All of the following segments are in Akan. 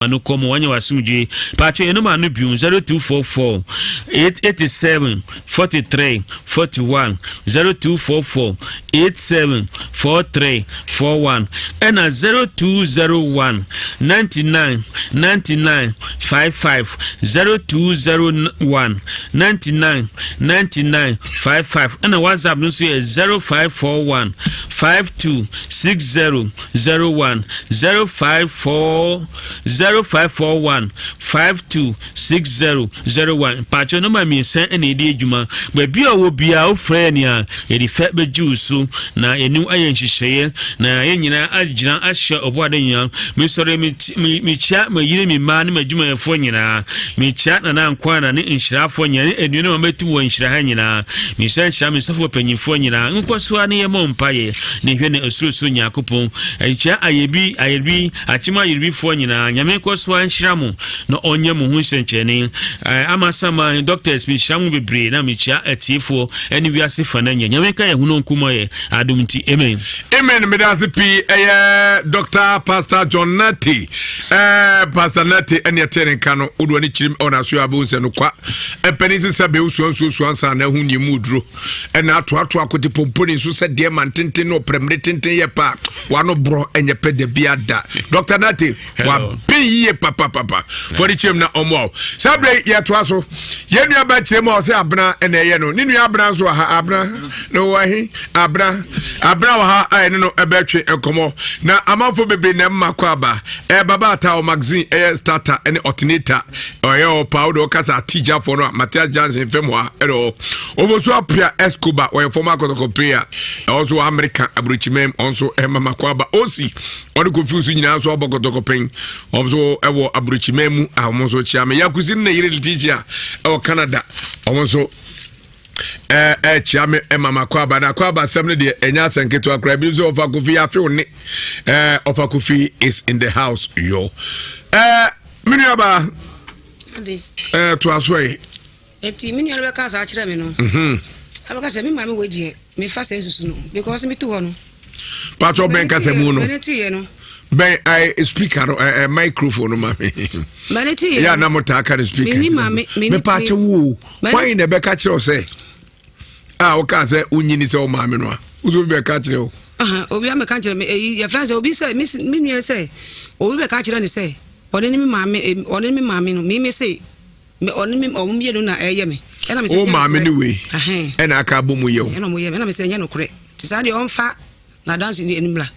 no komo wanya wasumje pacho enuma anu biu 0244 887 43 41 0244 87 43 41 and 0201 99 99 55 0201 99 99 55 and WhatsApp no so 0541 5260 01 0541 5260 01 pacho no ma mi sen ene di adwuma ba bia wo bia o friend ya e di fe be juice na enu ayen hihye na yen nyina agina ahye oboade nyam mi sore mi chia ma yire mi ma ne madwuma efo nyina mi chia na nkwana ne nhirafo nyina enu ne ma metu wo nhira ha nyina mi san sha mi safo panyifo nyina nkwaso ne ye mompaye ne hwe ne osurusu nyakopon chia ayebi achima ayebi fo nyina nyame kwaso anhiramu no onye mu hu nsenchene amasama doctors mi shamu bebre na mi chia atifo eni wiase fana nyame ka ye hunu nkuma ye adumti amen me das pi Dr. Pastor John Nati Pastor Nati eni atene kano odo ani chirim ona so abunse no kwa penisi sabe usuansu ansa na hu ni mudro ena ato akoti pomponi so se de mantenten no premre tenten ye pa wano bro enye pede biada Dr. Nati wa biye papa for the chim na omo sabre ye to aso ye nua ba chire mo se abna ena ye no ni nua abna so ha abna no wahi abna wa ha ai no ebetwe enkomo na amanfo bebe na mmakọ aba baba ata o magazine starter ene alternator oyo powder kasa tija for no Matthias Johnson femwa ero oboso apia Escobar o former kotokopia also American abrochimem also mmakọ aba osi on confuse nyina so obokotokopen oboso ewo abrochimem amonso chiame yakusi na yire teacher o Canada omonso chiame mama kwaba na kwaba semne de enya senketo akra bi so ofa kofi afi oni ofa kofi is in the house yo miniaba to asoi eti miniaba be ka sa kire me no abaka se mi ma me wedi me fa se susu no because me tu ho no pacho ben ka se mu no beneti ye no ben I speaker no microphone ma me beneti ye ya na motaka the speaker me pacho wo why na be ka kire o se o ka se unyini se o ma me no uzo be ka kire o obi am ka kire me ya France obi se me nue se obi be ka kire ni se oni mi ma me no me se me oni mi o mi no na eye me ena me se o ma me ni we ena aka bomu ye o ena mo ye ena me se nya no kure ti sa de on fa na dance ni enimla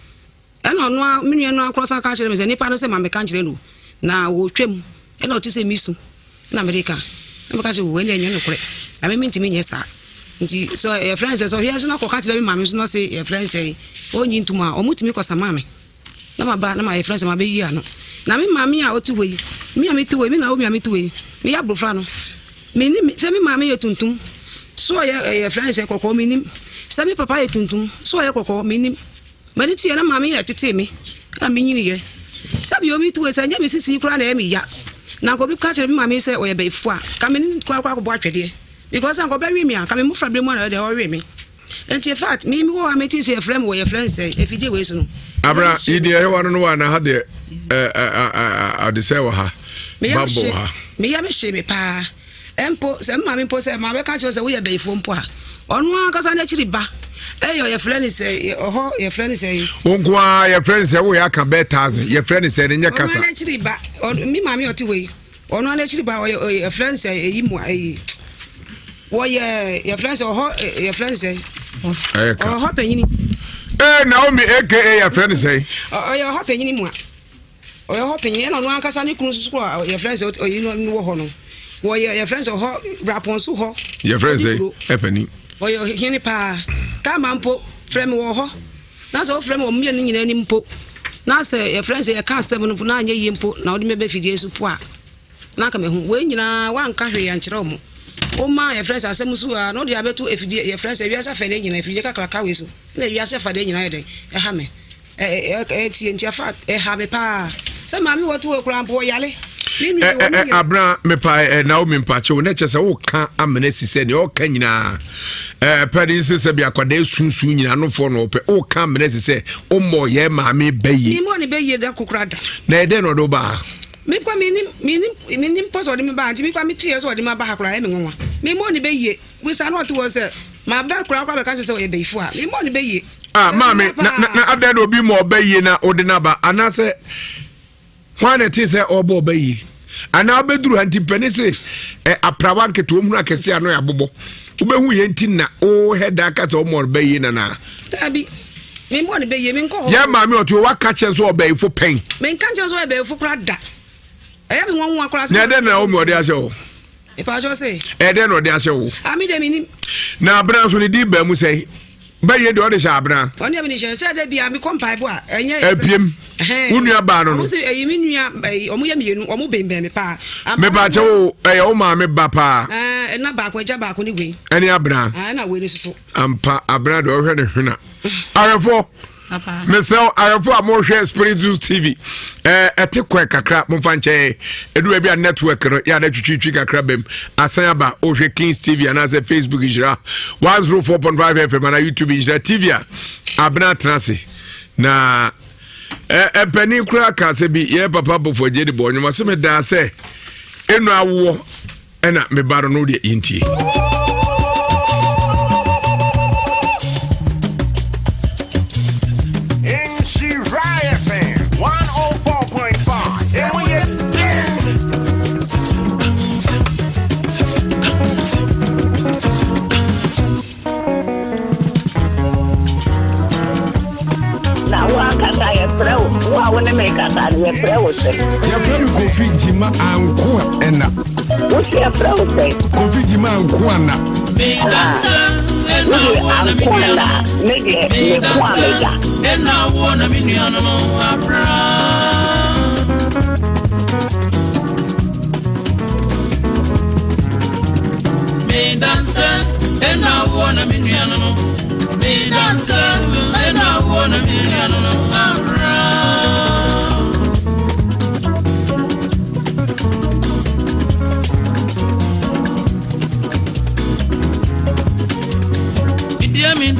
ena onu a me nue no akrosa ka kire me se nipa no se ma me ka kire no na wo twem ena o ti se misu na America na ka kire wo enya nya no kure na me ntimi nye sa nti so your friends so here so na ko ka kire me ma me so no say your friends say onyi ntuma o mutimi ko sama me na ma ba na ma your friends ma be yi ano na me ma me a otuwe me a me tuwe me na o me a me tuwe me ya brofra no me ni se me ma me yetuntum so your friends say kokko me nim se me papa yetuntum so ye kokko me nim me ni tie na ma me ya tete me na me nyini ye sabi o me tuwe se nya me sisi kura na e me ya na ko bi ka kire me ma me say o ye be fu a ka me ni kwa ko bo atwede because an ko be wi me a ka me mu fra bre mu na de o wi me enti fact me wo a me ti say frame wo your friends say e fije we so no abra idi e wa no wa na ha de ade say wa ha bambo ha me ya me she me pa empo se ma me po se ma be ka cho se wo ye be ifo mpo a onu aka sa na chiri ba your friend say oho your friend say onkwa your friend say wo ya ka be 1000 your friend say nya kasa onu na chiri ba mi ma me oti we onu na chiri ba your friend say eyi mu ayi wo your friend say oho your friend say oho penyini Naomi aka your friend say your oho penyini mu a oyo ho penyini na no ankasa ne kunu susu ko your friend say oyi no wo ho no wo your friend say oho rapon so ho your friend say epani oyo hini pa ka mampo frame wo ho na so frame wo mye nyina ni mpo na say your friend say ya ka stem no na anya yi mpo na odi mebe fidie su po a na ka me hu we nyina wa nka hwe ya nkyere mo o ma your friend asem su a no dia betu efidie your friend say wiasa fede nyina efidie kakla ka we so na wiasa fade nyina yede e ha me tie ntia fa e ha me pa se ma mi wotu we kura mpo yale abra me pa Naomi mpache wo na chese wo ka amene sise ne o ka nyina pedi sise bia kwada sunsu nyina no fo no pe o ka amene sise o mo ye ma me bayi ni mo ne bayi da kokrada na ede no do ba me kwa minim poso de me ba anti me kwa me tie so de me ba hakura e me nwa me mo ni be ye we sa no to was ma ba kura kwa be kan say e be ifu a me mo ni be ye mami na ada do bi mo be ye na ode na ba anase hwan te say obo be ye ana obeduru anti penise aprawan ke to mu akese ano ya bobo ubehu ye nti na o heda ka say o mo be ye na tabi me mo ni be ye me nko ya mami oto wa ka chen so obe ifo pen me kan chen so obe ifo kura da eya me won akura na de na o mo de ase o e pa jo say de na o de ase o ami de minim na abran so ni di ba mu say ba ye de o de sha abran oni abi ni sha de bia me kompai bo a enye epiem unua ba no no say eyi me nua omo ye mienu omo bembe me pa me ba che o o ma me ba pa na ba ko ja ba ko ni gwe eni abran na we ni so ampa abran de o hwe ne hwena arefo papa Mr. Arefo Amoshe Spiritus TV ete kwa kakra mfa nche edu bia network no ya da twitwi kakra bem asan aba ohwe Kings TV and as Facebook ijira 104.5 FM na YouTube ijira TV abna trance na epeni kura ka se bi ye papa bofo je de bonyo ma se me da se enu awo ena me baro no de intie Wa wona make ata ye prewo se. Ya frame Kofi Jima anko ena. Wo se prewo se. Kofi Jima anko ana. Me dansa ena anko ana. Me de me kwa me da. Ena wona mi nuano no abra. Me dansa ena wona mi nuano no. Me dansa ena wona mi nuano no abra.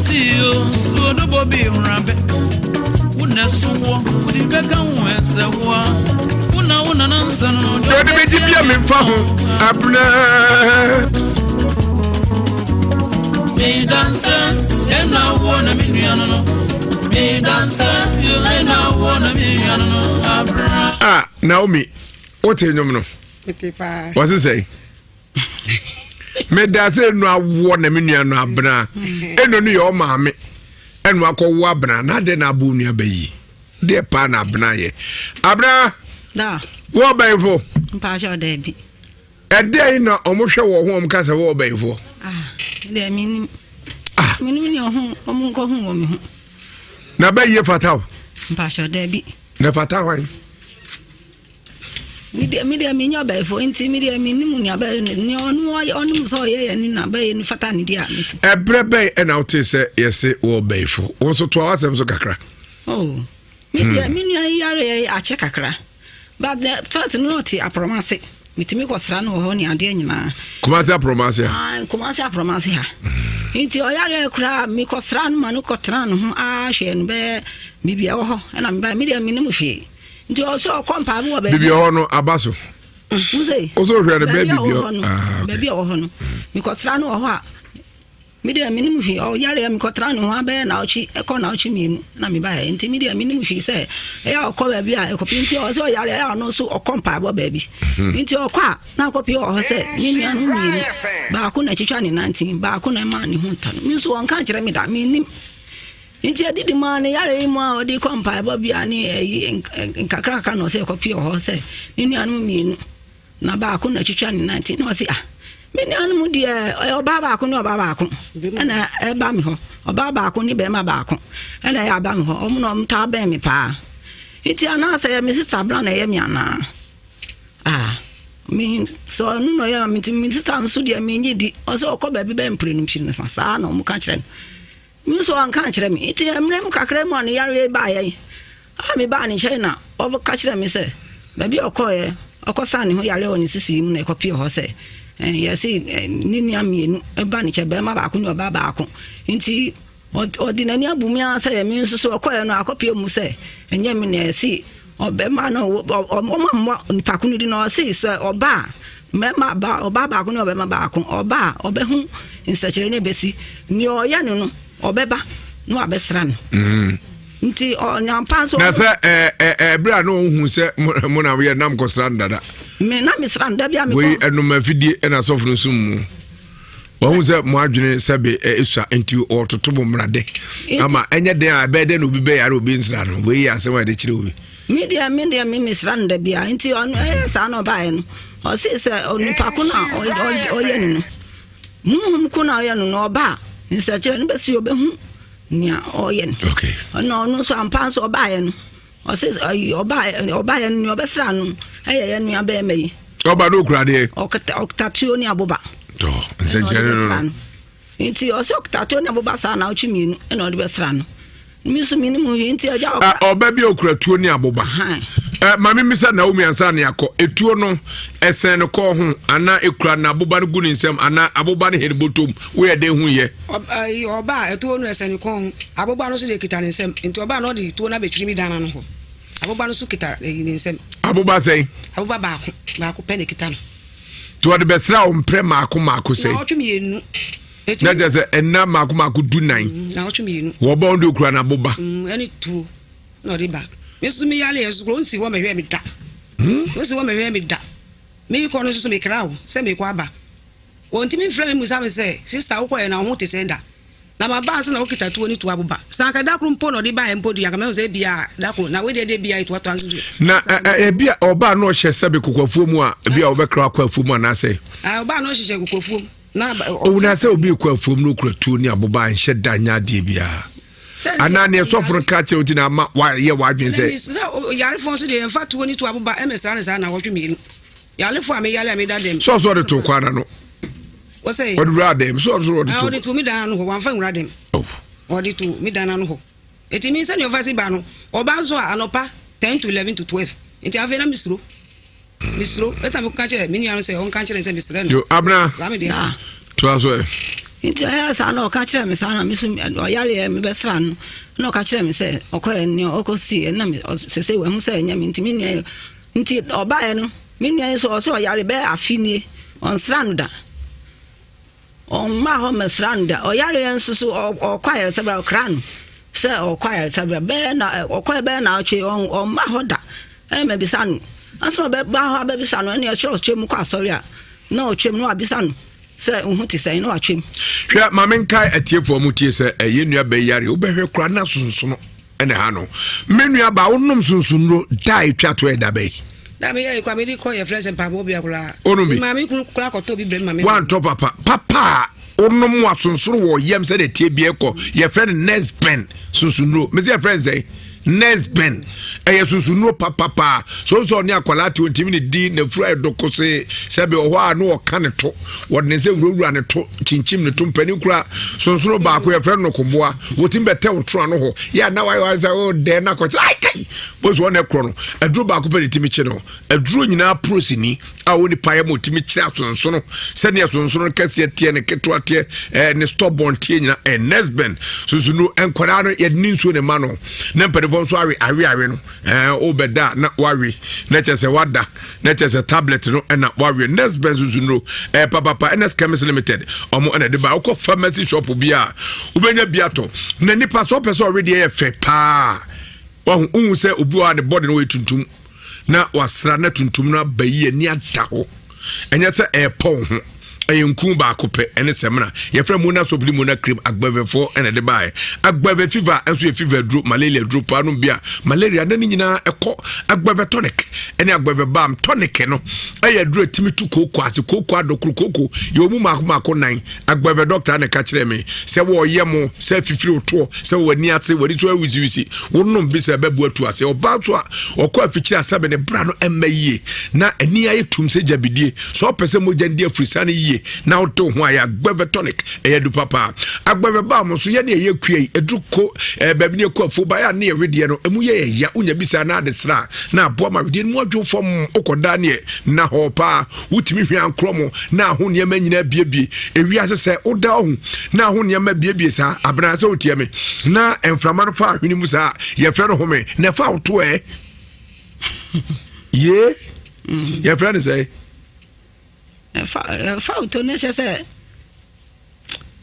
Tio so do bobi rambe una suwo udi beka wense wa una nansa no do me di bia me fa ho abna me dansa ena wona me nuano no me dansa ena wona me nuano no abra Naomi what enyom no etipa what is say me da se no awo na me nua no abna eno no yo maame eno akọwo abna na de na abu nua bayi de pa na abna ye abna da wo bayfo mpa sha da bi ede na omohwe wo ho omka se wo bayfo de minim ni ho omunko ho wo mi ho na bayi fataw mpa sha da bi na fataw ai media me nyo ba fo nti media me nimu nya ba ni onu so ye ni na ba ni fata ni dia meti ebrebe e na ote se yese wo bayfo wo so to awasem so kakra media me nyo yare a che kakra but the first note apromase mitimi ko sra no ho ni ade nyina kumase apromase kumase apromase ha nti o yare kra mi ko sra no manu ko tra no ho a hwe no be bibia wo ho na me ba media me nimu hwe nti o so kompa bo ba bibia ho no abaso Muze. Oso hwe na baby bio. Baby o ho no. Mi ko tra no ho a. Mi de minimu fi o yare mi ko tra no ho ba na ochi e ko na ochi mienu na mi ba e nti mi de minimu fi se e ya ko baby a e ko pinti o so yare ya no so o kompa bo baby. Nti o kwa na ko pi o ho se ni nua no mienu. Ba ko na chichwa ni 19 ba ko na ma ni hu nta. Mi so won kan kire mi da mi nim. Nti adidi ma ne yare mu a o di kompa bo bia ni nkakra no se ko pi o ho se ni nua no mienu. Na ba ko na chichwa ni 19 no se me ni anu di oba ba ko ni oba ba ko na e ba mi ho oba ba ko ni be ma ba ko na ya ba mi ho omu no mta ba mi pa iti ana se mi sister bla na ye mi ana mi so nu no ya mi ti mi sister so di mi nyi di o so ko ba bi ba mpre nu pin na sa na mu ka kire mi so an ka kire mi iti emre mu kakra mu an yare ba ye mi ba ni China o ka kire mi se ba bi okoye okosa ni ho yare oni sisi mu na ekopi ho se yesi nini amienu eba ni chebe ma ba ko ni oba ba ko nti odinani abumia se mi nso so okoye no akopie mu se enye mi na esi obema no omammo nipakunu di no say so oba mema ba oba ba ko no obema ba ko oba obehu insechere ne besi ni oya no obeba no abesra no nti onyampa so na se bra no hu se mo na we nam ko sra ndada me na me sra nda bia me we enum afidie na sofo sum mu wọ́n sẹ́ mo adwene sẹ́bi ẹ̀ṣà nti ọ̀tọ̀tọ̀ mmerade ama ẹ̀nyẹ́ den a bẹ́ẹ̀ den obi bẹ́ẹ̀ yàrá obi nsira no wei yẹ asẹ́wọ̀n ẹ̀dẹ̀ kyerẹ́ obi. media mi sira no da bia nti ọ̀nù ẹ̀yẹ sáà náà ọba yẹn no ọ̀sì sẹ́ onipa ko na ọ̀yẹ no muhum ko na ọ̀yẹ no na ọba nsẹ̀kyerẹ́ no bẹ́ẹ̀ si ọbẹ̀ hu nea ọ̀yẹ no ọ̀nù nso ampa nso ọba yẹn no ọ̀sì ọba yẹn no ọbẹ̀ sira no ẹ̀yẹ yẹn nua bẹ́ẹ̀ mẹ́ yi. ọba n'o kura de. ọ̀katatuo ni aboba. to nsẹ̀kyerẹ́ no. nti ọsẹ ọkatatuo ni aboba saa na ọtwi mienu ẹna ọde bẹ sira no. misu minimu nti ẹja ọba bi okuratuo ni aboba mami misa na omi ansa na yakọ etuo no esen no kọ ho ana ekura na aboba no gu ni nsem ana aboba no hede botom wo ye de hu ye ọba etuo no esen kọ ho aboba no so de kita ni nsem nti ọba no de etuo na betwiri mi dana no ho aboba no so kita ni nsem aboba sei aboba baako pe ne kita no to de besra o mpre maako sei na ọtwi mienu na jese enna maako du nan na ọtwi mienu wo ba ndo kura na aboba ani tuo na ode ba mesumi yale yesu nsi wo mehwe mi da nsi wo mehwe mi da me ko no so me krawo se me ko aba wonti mi frɛ me musa me se sister wo ko na ho te senda na ma ba se na wo kita tuo ni tuo aboba sanka da kru mpo no de ba empo dia ka me se bia da ko na we de bia itu ato anzu na bia oba no hye se be kokofuo mu a bia wo be kra kwafuo mu na se oba no hye kokofuo na o na se obi kwafuo mu no kura tuo ni aboba nhye da nya de bia anani sofro ka che oti na ma ye wadwen se yare fon so de fa tuo ni tuo aboba emestra ne sa na wotwe mi yale fo ame yale ame da dem so de to kwana no what say what radem so de to odi to mi dana no ho wan fa nwura dem odi to mi dana no ho eti mi se ne ofasi ba no oba so anopa 10 to 11 to 12 enti ave na misro eta me ka che mi ni an se on ka che se misro no yo abna to aso nti aya sa na oka kire me sa na misu oyare me besra no na oka kire me se okoye ni okosi na me sese we hu se nya me nti minua nti oba ye no minua so oyare be afini on stranda on ma ho me stranda oyare enso so okwire sebra kran se okwire sebra be na okoye be na oche on ma ho da e me bisanu aso be ba ho be bisanu ni church chemu kwa sorry a na ochemu no abisanu se unhuti se no atwem hwa mamenkai atiefo mu tie se ye nua be yare wo behwe kura na sunsuno ene ha no menua ba wonnom sunsunro dai twato eda be da me ye kwa me di ko ye friends pa bo bia kura mami kura ko to bi bre mami one top papa wonnom wa sunsuno wo yem se de tie bie ko ye friend Nesben sunsunro me se friends eh Nesben sunsuno papa so ne akwala ti ontimi ne di na fura edokose sebe o ho a no o ka ne to wodne se wurowura ne to chinchim ne to mpani kura sunsuno ba ko ye friend no koboa wotim bete wotro no ho ya na wai za o de na ko ai kai bo so ne kro no aduro ba ko pe timi chi no aduro nyina prosini a woni paye mo timi chi sunsuno se ne sunsuno kase tie ne keto atie ne stubborn tie nyina Nesben sunsuno enkwara no ye ni nsuo ne ma no ne mpedefo so awe no obeda na wawe na chese wada na chese tablet no na wawe Nesben sunsuno papa NS Chemist Limited omo na de ba uko pharmacy shop bia ubenya biato na nipa so person already e fe pa ohun se obi wa ne body no we tuntum na wasra na tuntum na bayi ni ada ho enya se e pon ho ayenku ba akopɛ ene semna ye fra mu na sobli mu na cream agbavefo ene de bae agbave fever enso ye fever dro malaria dro pa no bia malaria na nyina ekɔ agbave tonic ene agbave balm tonic no aye dro timi tu koko ase koko adokru koko ye omu mako nan agbave doctor na ka kire me se wo ye mo se fifiri oto se wo ni ase wori so awuziwisi wonnom bi se babu atu ase oba to a okɔ afikiri asabe ne bra no emmaye na ani aye tum se jabidie so pese mo jandi afrisane yi na auto ho ya agbave tonic du papa agbave ba mo so ye ne ye kue eduko baby ne kwafo ba ya ne ye wedie no emu ye ya unya bisa na de sra na abo ma wedie no adwo fom okoda ne na ho pa wutimi hwe ankromo na ho ne manyina biebie ewi asese oda ho na ho ne ma biebie sa abra se otie me na emframa no fa hwini mu sa ye fre no home na fa auto Ye? Your friend is a Fauto necessary.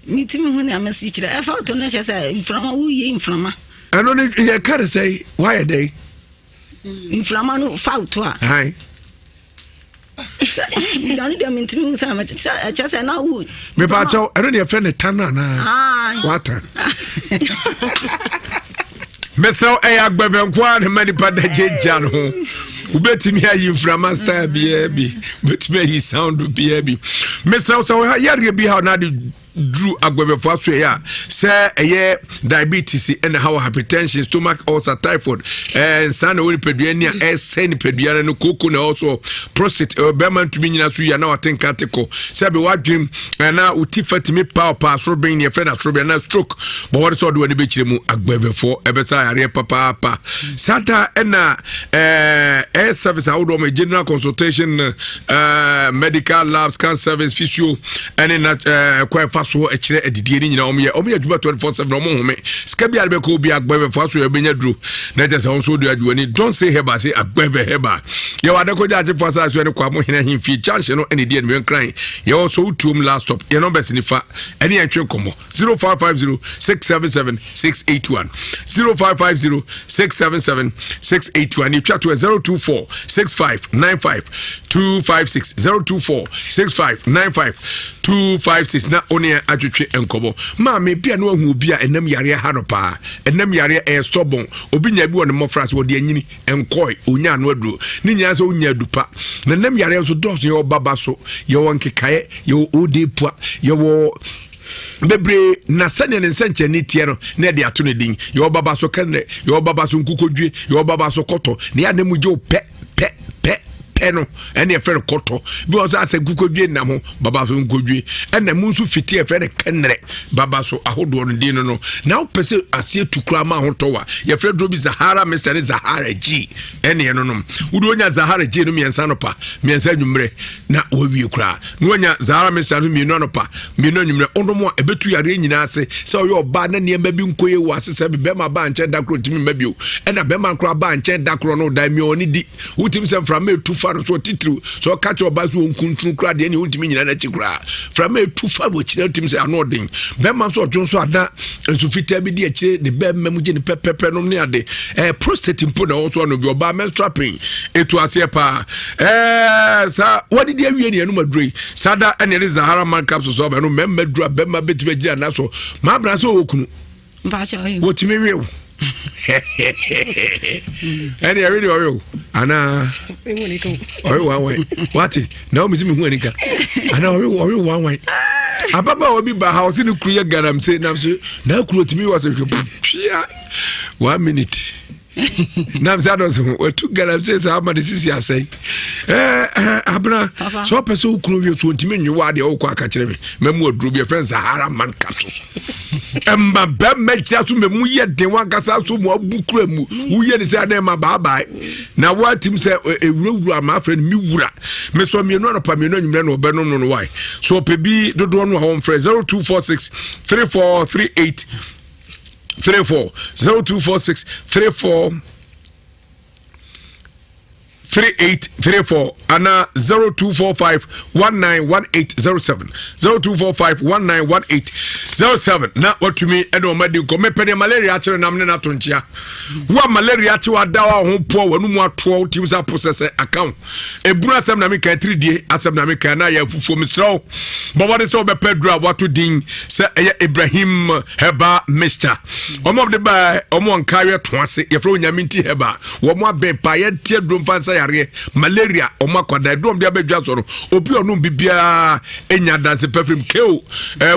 Meeting when I'm a teacher, I fought to necessary from who ye in from. I don't know. You can't say why are they In Flamano Fauto. Hi. Don't mean to me, some just an wood. Me pacho, I don't your friend a tanner now. What? Meso e agbebe nkwa ne mani pa da jeja no ubetimi ayi fra master bia bi betimi ayi sound bia bi Mr. so yare bi ha na Drew agbebefo aso ya say eye diabetes and how hypertension, stomach ulcer, typhoid sana we peduani a sen peduana no koko na also prostate beman to nyina so ya na waten katiko say be wadwem na utifatimi power so ben ye friend asro na stroke but what so do we be kire mu agbebefo ebesa yare papa sata na service how do general consultation medical labs scan service physio and in quite so a chere edidie ni nyina omye adwuma 24/7 omo home ska bia be ko bia agbebe fo so ebenya duro na je se won so do adwani don't say heba say agbebe heba ye wada ko jaje fo sa so ne kwa mo hena himfi chance no ene die ne kran ye won so utum last stop ye number sinifa ene antwe komo 0550677681 0550677681 ni twa to 0246595256 0246595256 na one atwetwe enkobo ma me bia no ahu bia enam yare haropa enam yare stubborn obi nya bi won mofras wo de anyini enkoi onya no aduro ni nya so onya dupa na enam yare so dos ye obaba so ye won kekaye ye odepua ye wo bebre na sane ne nsenche ni tie no na de ato ne din ye obaba so kenne ye obaba so nkukodwe ye obaba so koto ne ya namu je pe eno ene e fere koto bi o sa se gukodwe na ho baba so nkodwe ena mu nso fiti e fere kenre baba so ahodo no din no na o pese ase tukura ma ho to wa ye fere drobi Zahara Mr. Zahara G ene eno no wudo nya Zahara G no miensa no pa miensa nwumre na o wie kura no nya Zahara Mr. no mienu no pa mienu nwumre onomo ebetu yare nyina ase se o yo ba na ne bi nkoye wo ase se be ma ba nche dakro timi mabio ena be ma nkra ba nche dakro no da mi oni di wutim se fra me tu so titru so catch your basu onkuntun kra de ne ultimi nyina na chikra from a too far which ultim say anodin be man so jonso ada enso fita bi de akire ne be mam je ne pepepe no ne ade prostate impo na also no bi oba menstrual pain etu ase pa sa what did you ne anu madrui sada ene Zahara man capsule so be no mem madru be ma beti be gira na so ma bra so okunu mba cha oyi wotimi wi any already oyo ana oyo one way what now me hu anika ana oyo one way ababa obi ba house ni kru ye garam say na so na kru otimi was 1 minute nam sa do so otu garam say sa ma de sisi asai abna so person kru wi so otimi nwa de o kwa ka kire me memu oduru bi friend Zahara man capsule emba be mecha so memu ye den wan kasa so mu abukura mu uye ni say na ma bye na watim say ewurawuru ama friend mi wura me so mienu no pa mienu nwumre no be no no why so pe bi dodo no home friend 0246 3438 34 0246 34 3834 ana 0245191807 0245191807 na watumi ene omadi ko mepede malaria akere namne na tonchia wa malaria ache wada wa ho po wanu mu ato timsa process account ebura asem na meka 3D asem na meka na ya fufuo misro bobode so be pedra wato din se Ibrahim Heba Mr. Omo de ba omo nkawe to ase ye fro nyaminti Heba wo mo aben pa ye tie dromfansa yare malaria omakwada dom dia bedwa so no obi onu bibia enya dance perfume keo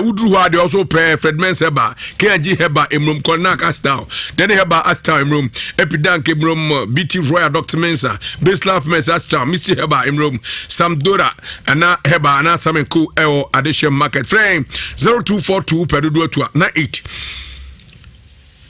wudru ho ade also pe Fredman Heba KG Heba emrum konak asdown then Heba asdown emrum epidank emrum BT Royal Dr. Mensa Baselaf Mensa asdown Mr. Heba emrum Samdora ana Heba ana samenku addition market frame 0242 pedodo 98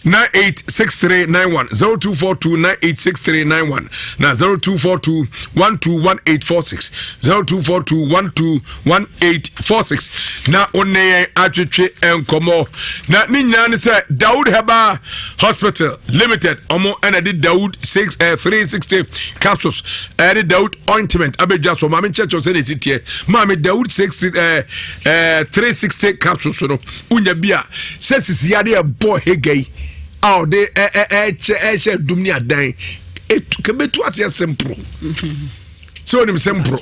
986391 0242986391 na 0242121846 0242121846 na onne atwetwe enkomo na ninya ne se Daud Heba Hospital Limited omo and the Daud 360 capsules and Daud ointment abedja so mama church o se dey sitie mama Daud 360 capsules no unya bia se sisiade e bo hegei aw de eche dumni adan kebetu ase sempro so onim sempro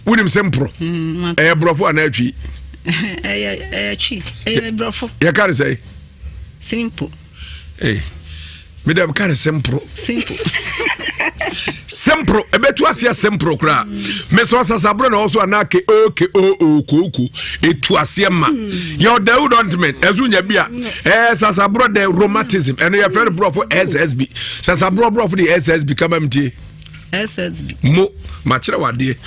unim sempro brofo anatwi twi brofo ya kare say simple medam kare sempro simple sempro ebetu ase sempro kra meso sasabro na also anake oku etu ase ma your Daud ointment ezunya bia sasabro de rheumatism and your friend bro for SSB sasabro bro for the SSB kamamtie SSB mo machira wade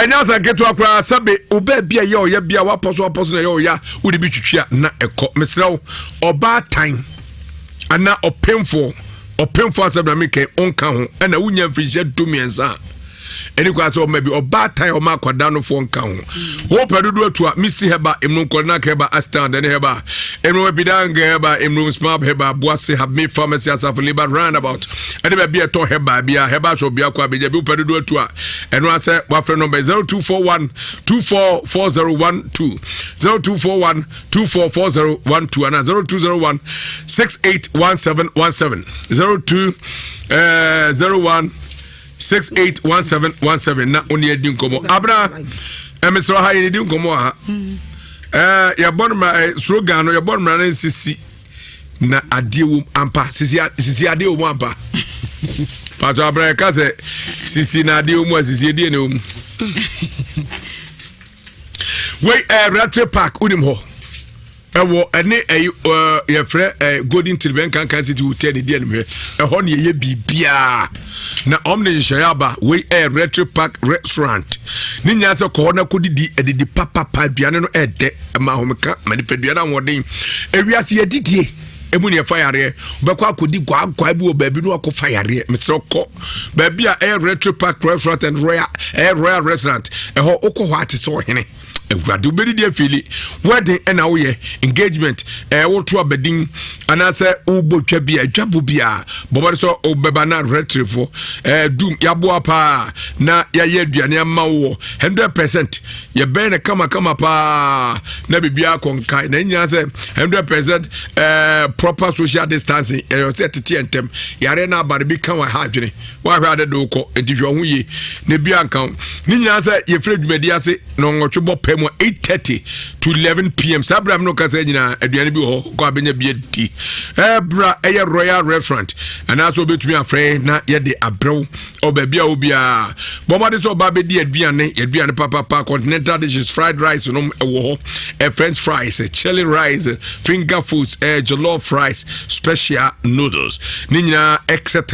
enya sa ketu akra sabe oba bia ye oya bia waposo na ye oya udi bi twitwia na ekọ mesrew oba time ana opemfo asabra meke onka ho ana wunya mfije dumienza eni kwa so maybe oba time o ma kwada no fo nka ho wo pedodo atua Mr Heba emnu korna keba astand ne heba emnu bidanga heba emnu smab heba boase have me pharmacy asaf liber roundabout ene be bia to heba bia heba so bia kwa beja bi pedodo atua eno ase wa friend number 0241 244012 0241 244012 and 0201 681717 0201 681717 na oni edi nkomo abra emesro ha edi nkomo ha ya bonma slogan no ya bonma na sisi na adewo ampa sisi adewo ampa pato abra ka se sisi na adewo mu sisi edi ne mu we Rattle Park unim ho ewo ene ye frɛ Golden Tilben kan city hotel de enme ho ne ye bibia na omne shayaba we Rattle Park restaurant ni nya se ko na kodidi edidi papa aduane no ede ma homka manipadua na woden ewiase ye didie emu ne fire obekwa akodi gwagwa bi o baabi no akọ fire mesre kọ baabi a Rattle Park restaurant and royal restaurant ho okọ ho atese ohene ewradu beri dia fili wedding na wo ye engagement wo to abedin anase ubotwa bia dwabo bia bobare so obeba na retrievo dum yabo apa na ya ye aduane ama wo 100% ye ben na kama pa na bibia konkai na nya se 100% proper social distancing e se tete entem yare na abare bi kan wa ha adwene wa hwa de do ko entihwo ho ye na bia kan ni nya se ye fre dwumadi ase no nwotwebo pem 8:30 to 11 p.m. Sabram no kasa nyina aduane bi ho ko abenya bi adi bra royal restaurant and also betumi afre na ye de abrew obabi a obia bomade so ba be di aduane papa continental dishes fried rice no wo ho french fries chili rice finger foods jollof rice special noodles ninya etc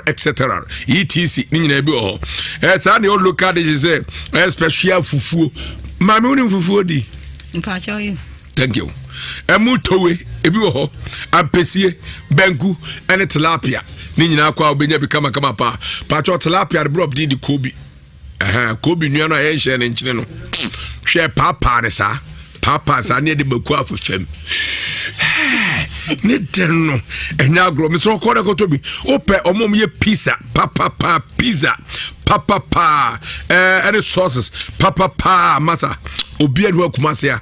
etc ninya bi ho sa ne local dishes special fufu mami uni fufu di mpacha you thank you emutowe ebi wo ho ampesie banku ene tilapia ni nyina kwa obenya bi kama pa pacho tilapia bro of di kobi kobi nua no ye hye ne nkyene no hwe papa ne sa papa sa ne de maku afofem ne denno enya agro mi so ko de ko tobi ope omom ye pizza papa pizza papa any sauces papa masa obi adu akumase a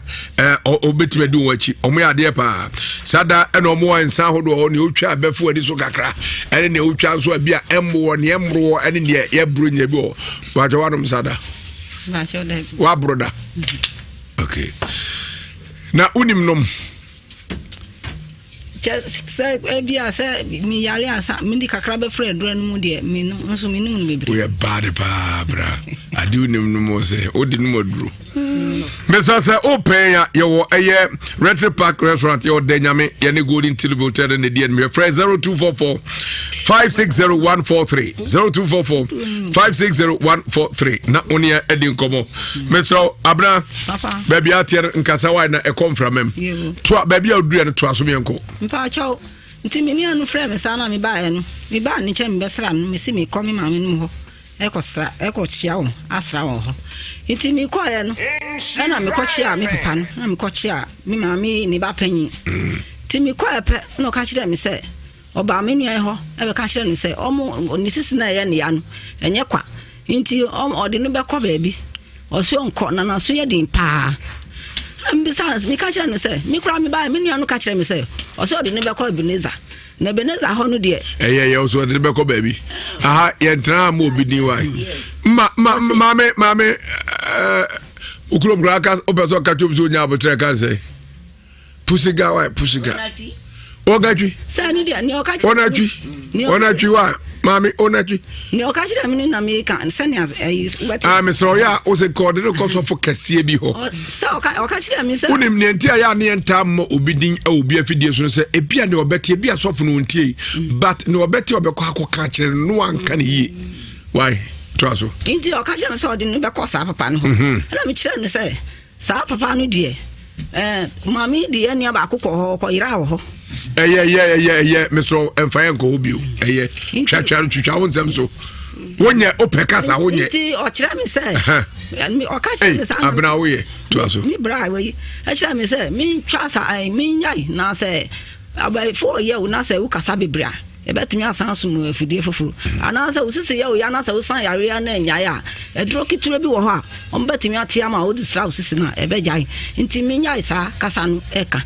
obetime di wachi omo ya de pa sada ena omo ensa hodo ho ne otwa abefu ani so kakra ene ne otwa so bia emwo ne emro ene ne ye bro nya bi o wa jawanum sada na chode wa broda okay na unim nom just say bia say ni yare asa mindi kakra be friend do no mu de mi no so mi no bebre we bad pa bra adi unim no mo say odi no modru Mr. Sir, open your Retro Park Restaurant, your Denyame, Yanni Golden Tilbury, and the DN. Friend 0244 560143 0244 560143. Not only Edin Como. Mr. Abra, baby out here in Casawa, and a come from him. Baby, I'll do it to Asumianco. Mpacho, Timini and Frame, Sana, me buy and me buy Nichem Besran, me see me coming, mamma. Echo Chiao, Asra. It's me quiet, and I'm a coachia, me pan, I'm coachia, me mammy, Niba Penny. Timmy quiet, no catch them, say. Obamini, ever catch them, say, almost Mrs. Nayan Yan, and Yakwa, into or the Nubaco baby, or so on cotton and a sweating pa. And besides, me catch them, say, me cry me by me, no catch them, say, or so the Nubaco Beneza. Nebeneza hono de eh also the beko baby aha yentra mo bi din wai mame ukulo braka opeso kacho so nya abotre kan say pusiga ogatwi sani de ni okachi onatwi wa mame onatwi ni okachi da mini na me kan sani as me so ya o se code no cause of kase bi ho sa okachi da me say unim ne ntia ya ne nta mo obidin obi afidie so say ebia ne obete ebia sofo no ntie but ne obete obekọ akoka kire no anka ne yi why traso inti okachi da me say odi no bekọ sa papa no na me kire no say sa papa no de mami de ne ba akokọ ho ira ho yeah, Mr. Enfayanko Obio. Twitwa wonsem so. Wonye opekasa wonye. Ti o kire me say. Me o ka kire me say. Abna wo ye. To aso. Me bra we. E kire me say me twasa ai me nyai na say abai 4 year na say wo kasa bebra. E betumi asan so mu afudie foforo. Ana say wo sisi ye wo ya na say wo san yare na nyai a. E dro kituro bi wo ho a. On betumi atia ma wo distra wo sisi na e be jai. Nti me nyai sa kasa no e ka.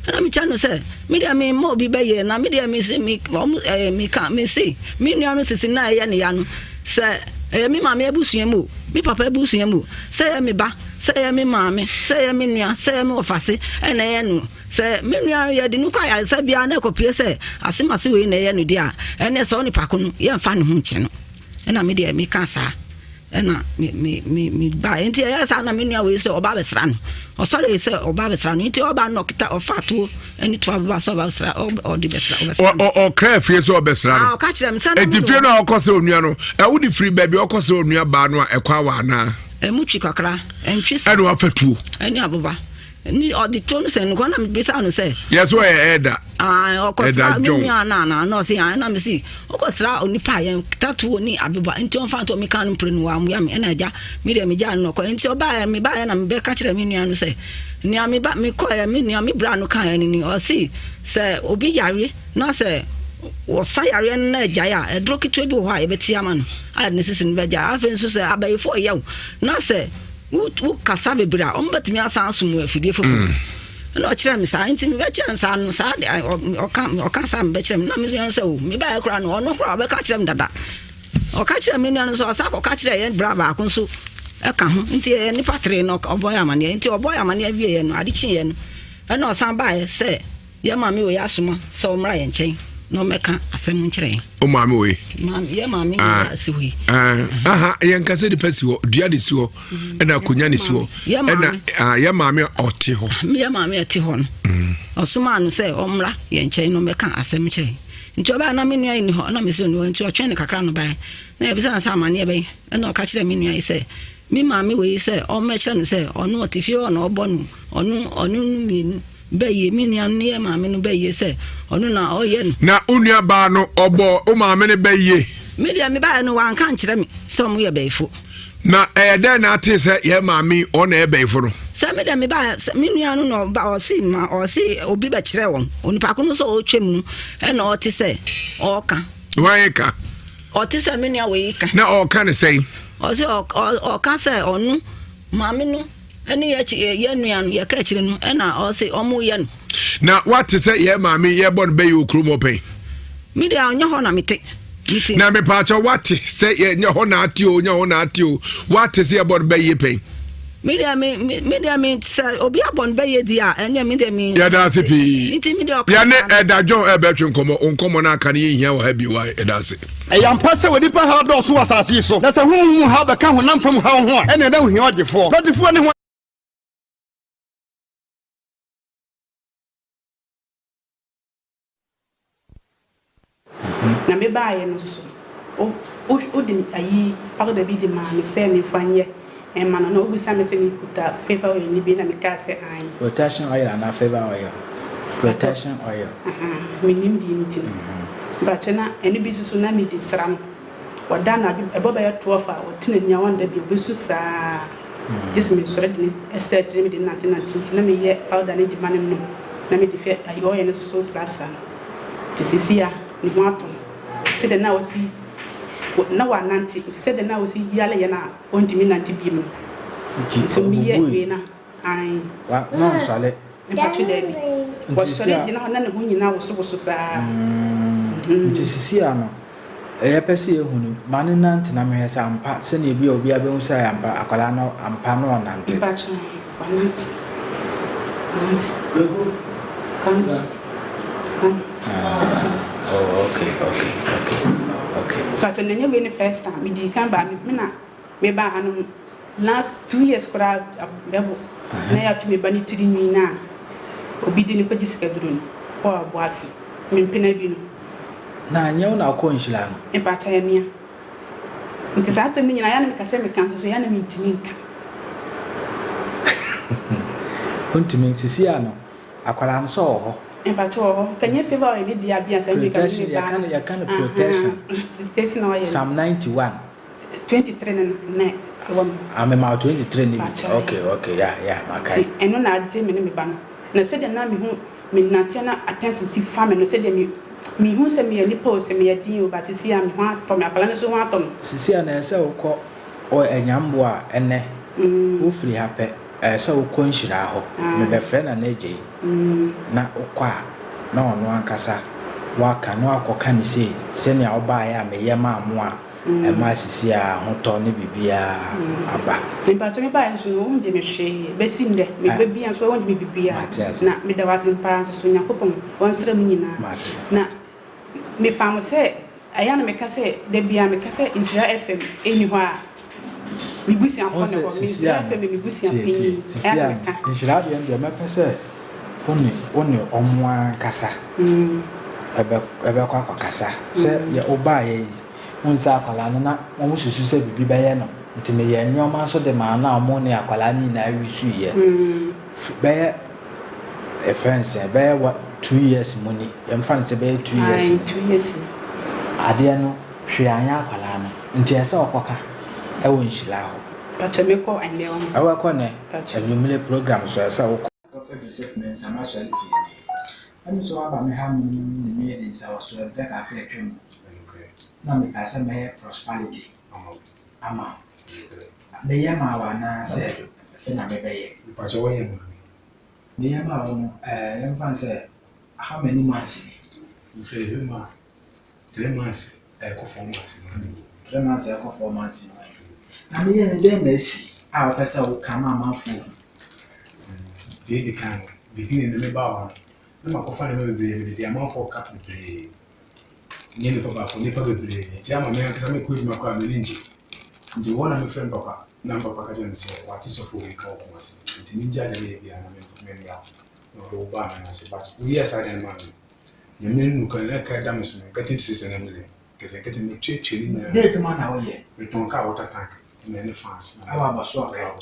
And I'm trying to say, media me more be by na media me see me can't me see. Me no is in yan. Say, me mamma busiamu, me papa busiamu. Say me ba, say me mammy, say me nia, say me ofasi, and I know. Say, me near the new car, say be an echo say, I see my see in a dia, and there's only Pacun, young fan hunchino. And I media me cancer. And me buy into yes, and I mean, we say Obama's run. Or sorry, say Obama's run into Obama knocked out of fatu, and it was of us or the best or crave yes or best run. I'll catch them. And if you know, cost of Niano, I would free baby or cost of near Barno, a Kawana, a muchicocra, and she's I do for two. And Yabuba. Ni odi tones and gonna be sound say. Yes, why Eda? Of course, na no see, I am see. Of course, only pie and tattoo ni abuba into phantom me can print one yam and I ja, medium no co into buy me buy and I'm back catch a minion say. Near me back me call a minion me brand no kind or see, say, Obi Yari, no say. Or Sayari and Jaya, a drocky to be why, but Yaman. I had necessary Beja, I think so say, I buy 4 years. No say. Who casabe bra, but me a sound somewhere for the food. No, children, science in veteran son, sad, or can't some veteran, no, Miss so, me buy a crown or no crowd, catch them that. Or catch a millions or sack or catch the end brava, consul. A come into any patron or boyamania, into a boyamania every year, addition. And no, somebody say, your mammy will ask me, so Ryan chain. No meka asem nkyere o maame we ye maame ya si we aha ye nkase de pesi ho dua de si ho na akonya ne si ho na ye maame ote ho ye maame ate ho no osuma no se omra ye nkyɛn no meka asem nkyere nti oba na menua ni ho na mesi no nti otwe ne kakra no bai na e bisa nsa amane bai na o ka kyerɛ menua yi se mi maame we se o mekyerɛ ne se ɔno otifi ɔno ɔbɔ no ɔno mi Bay, minion near mammy no bay, say, or no, oh, yen. Now, Unia Barno, or bo, o mammy bay ye. Media me buy no one can't me, some way bayful. Now, then I tell say, yeah, mammy, on a bayful. Some of them me buy, minion no, or see, or be better on Pacuno so chim, and or to say, or can. Why, ka? Or to say, many away. Now, all can say, or can say, or no, mammy no. Any yan ya catching and I say omu yan. Now what to say yeah mammy yeah born bay you crumo pay. Me down your honor me take. Now me patcha what say yeah your honor tio what to say about bay ye pay. Media me say obi abon bay dia and ya me yeah that's it. Yeah ne da John Ebetun come na kan ye here wa bi why that's it. I am passing with the power of those who are so. That's a who have the count from how and then we are the 4. na me baayɛ no so o de ayi powder bi de ma me sɛ me fanyɛ ɛma no na obisa me sɛ me kuta favor oil ni bi na me ka sɛ ai protection oil and favor oil protection oil me nim di ni tin ba chena eni bi so na me di sra no wada na ebo ba yɛ 12 a wotina nia wanda bi obesu saa just me sore de estate me de na me yɛ powder ni di ma no na me di fe ayi oil no so sra tisisia ni ho ato se de na osi na wa nanti se de na osi yale ye na ontimi nanti bi mu so mi ye we na ai wa no sale mpatu de bi wo sore de na na ho nyina wo so saa tisisia no e pese ehunu mane nanti na me hesa ampa se na ebi obi abehun sa ampa akwala no ampa no nanti mpatu wa nanti kanga oh okay but when you win the first time me di kan ba me na me ba hanu last 2 years kora bebo na ya tumi ba ni tiri nwi na obi di ni ko jisika duru no o aboasi me mpena bi no na nyew na ko nhila no e ba ta ya nia nti sa ta me nyina ya na me ka se me kan so ya na me ntimi nka kontimi sisia no akwala no so ho e ba to ho kanye favor ni dia bia se me ka me ba ya kan protection station oil Psalm 91 23 na I'm about 23 ni okay yeah makai eno na ade me ba no na se de na me hu me nante na attention si family no se de me hu se me ni post se me din o ba sisi am ho ato me akala no so ho ato no sisi na ese ukọ o enyambo a ene wo free happy ese ukọ nhira ho me be friend na eje na ukọ a na ono ankasa waka no akoka ni se ne oba ya me yema amu a e ma sisi a hoto ne bibia aba ni ba to me ba so no unje me hwe be sinde me be bia so unje me bibia na me da wasin pa so nyakopon won sra mu nyina na me fam se aya na me ka se de bia me ka se Insira FM eni ho a me busi afọ ne ko me Insira FM me busi apeni Insira de me pese oni omwa kasa ebe kwa kasa se ya oba ye unsa akwala na omo susu se bibi baye no nti me ye nyoma so de ma na omo ne akwala ni na wisu ye baye a friends baye 2 years money em fan se baye 2 years ade no hwe anya akwala no nti ese okoka e won hira ho pacha me ko anye won awa ko ne abumile program so ese wo Joseph Mensa ma shall fi ani so aba me ha ni me dey sa so de ka fe twem na me ka se me prosperity ama me ya ma wa na se fe na me be ye pacha wo ye me ya ma wo em fan se how many months ni fe ye ma 3 months ko 4 months 3 months ko 4 months na me ye dey mesi a o pesa wo kama amanfo the kind beginning the ba na makofa na bebe the amount for cap bebre ni le papa ko ni pa bebre ti ama me ka me ko juma ko amelinji ndi wona me friend papa na papa ka jeni se what is of we ka ko mas ti ninja de bia na me ya no ro ba na se ba we yes I don't man ni me nu kan na ka da me so ka ti se na me le ke se ke ti me che ni na de to man na wo ye me ton ka water tank na ni fans na wa ba so ka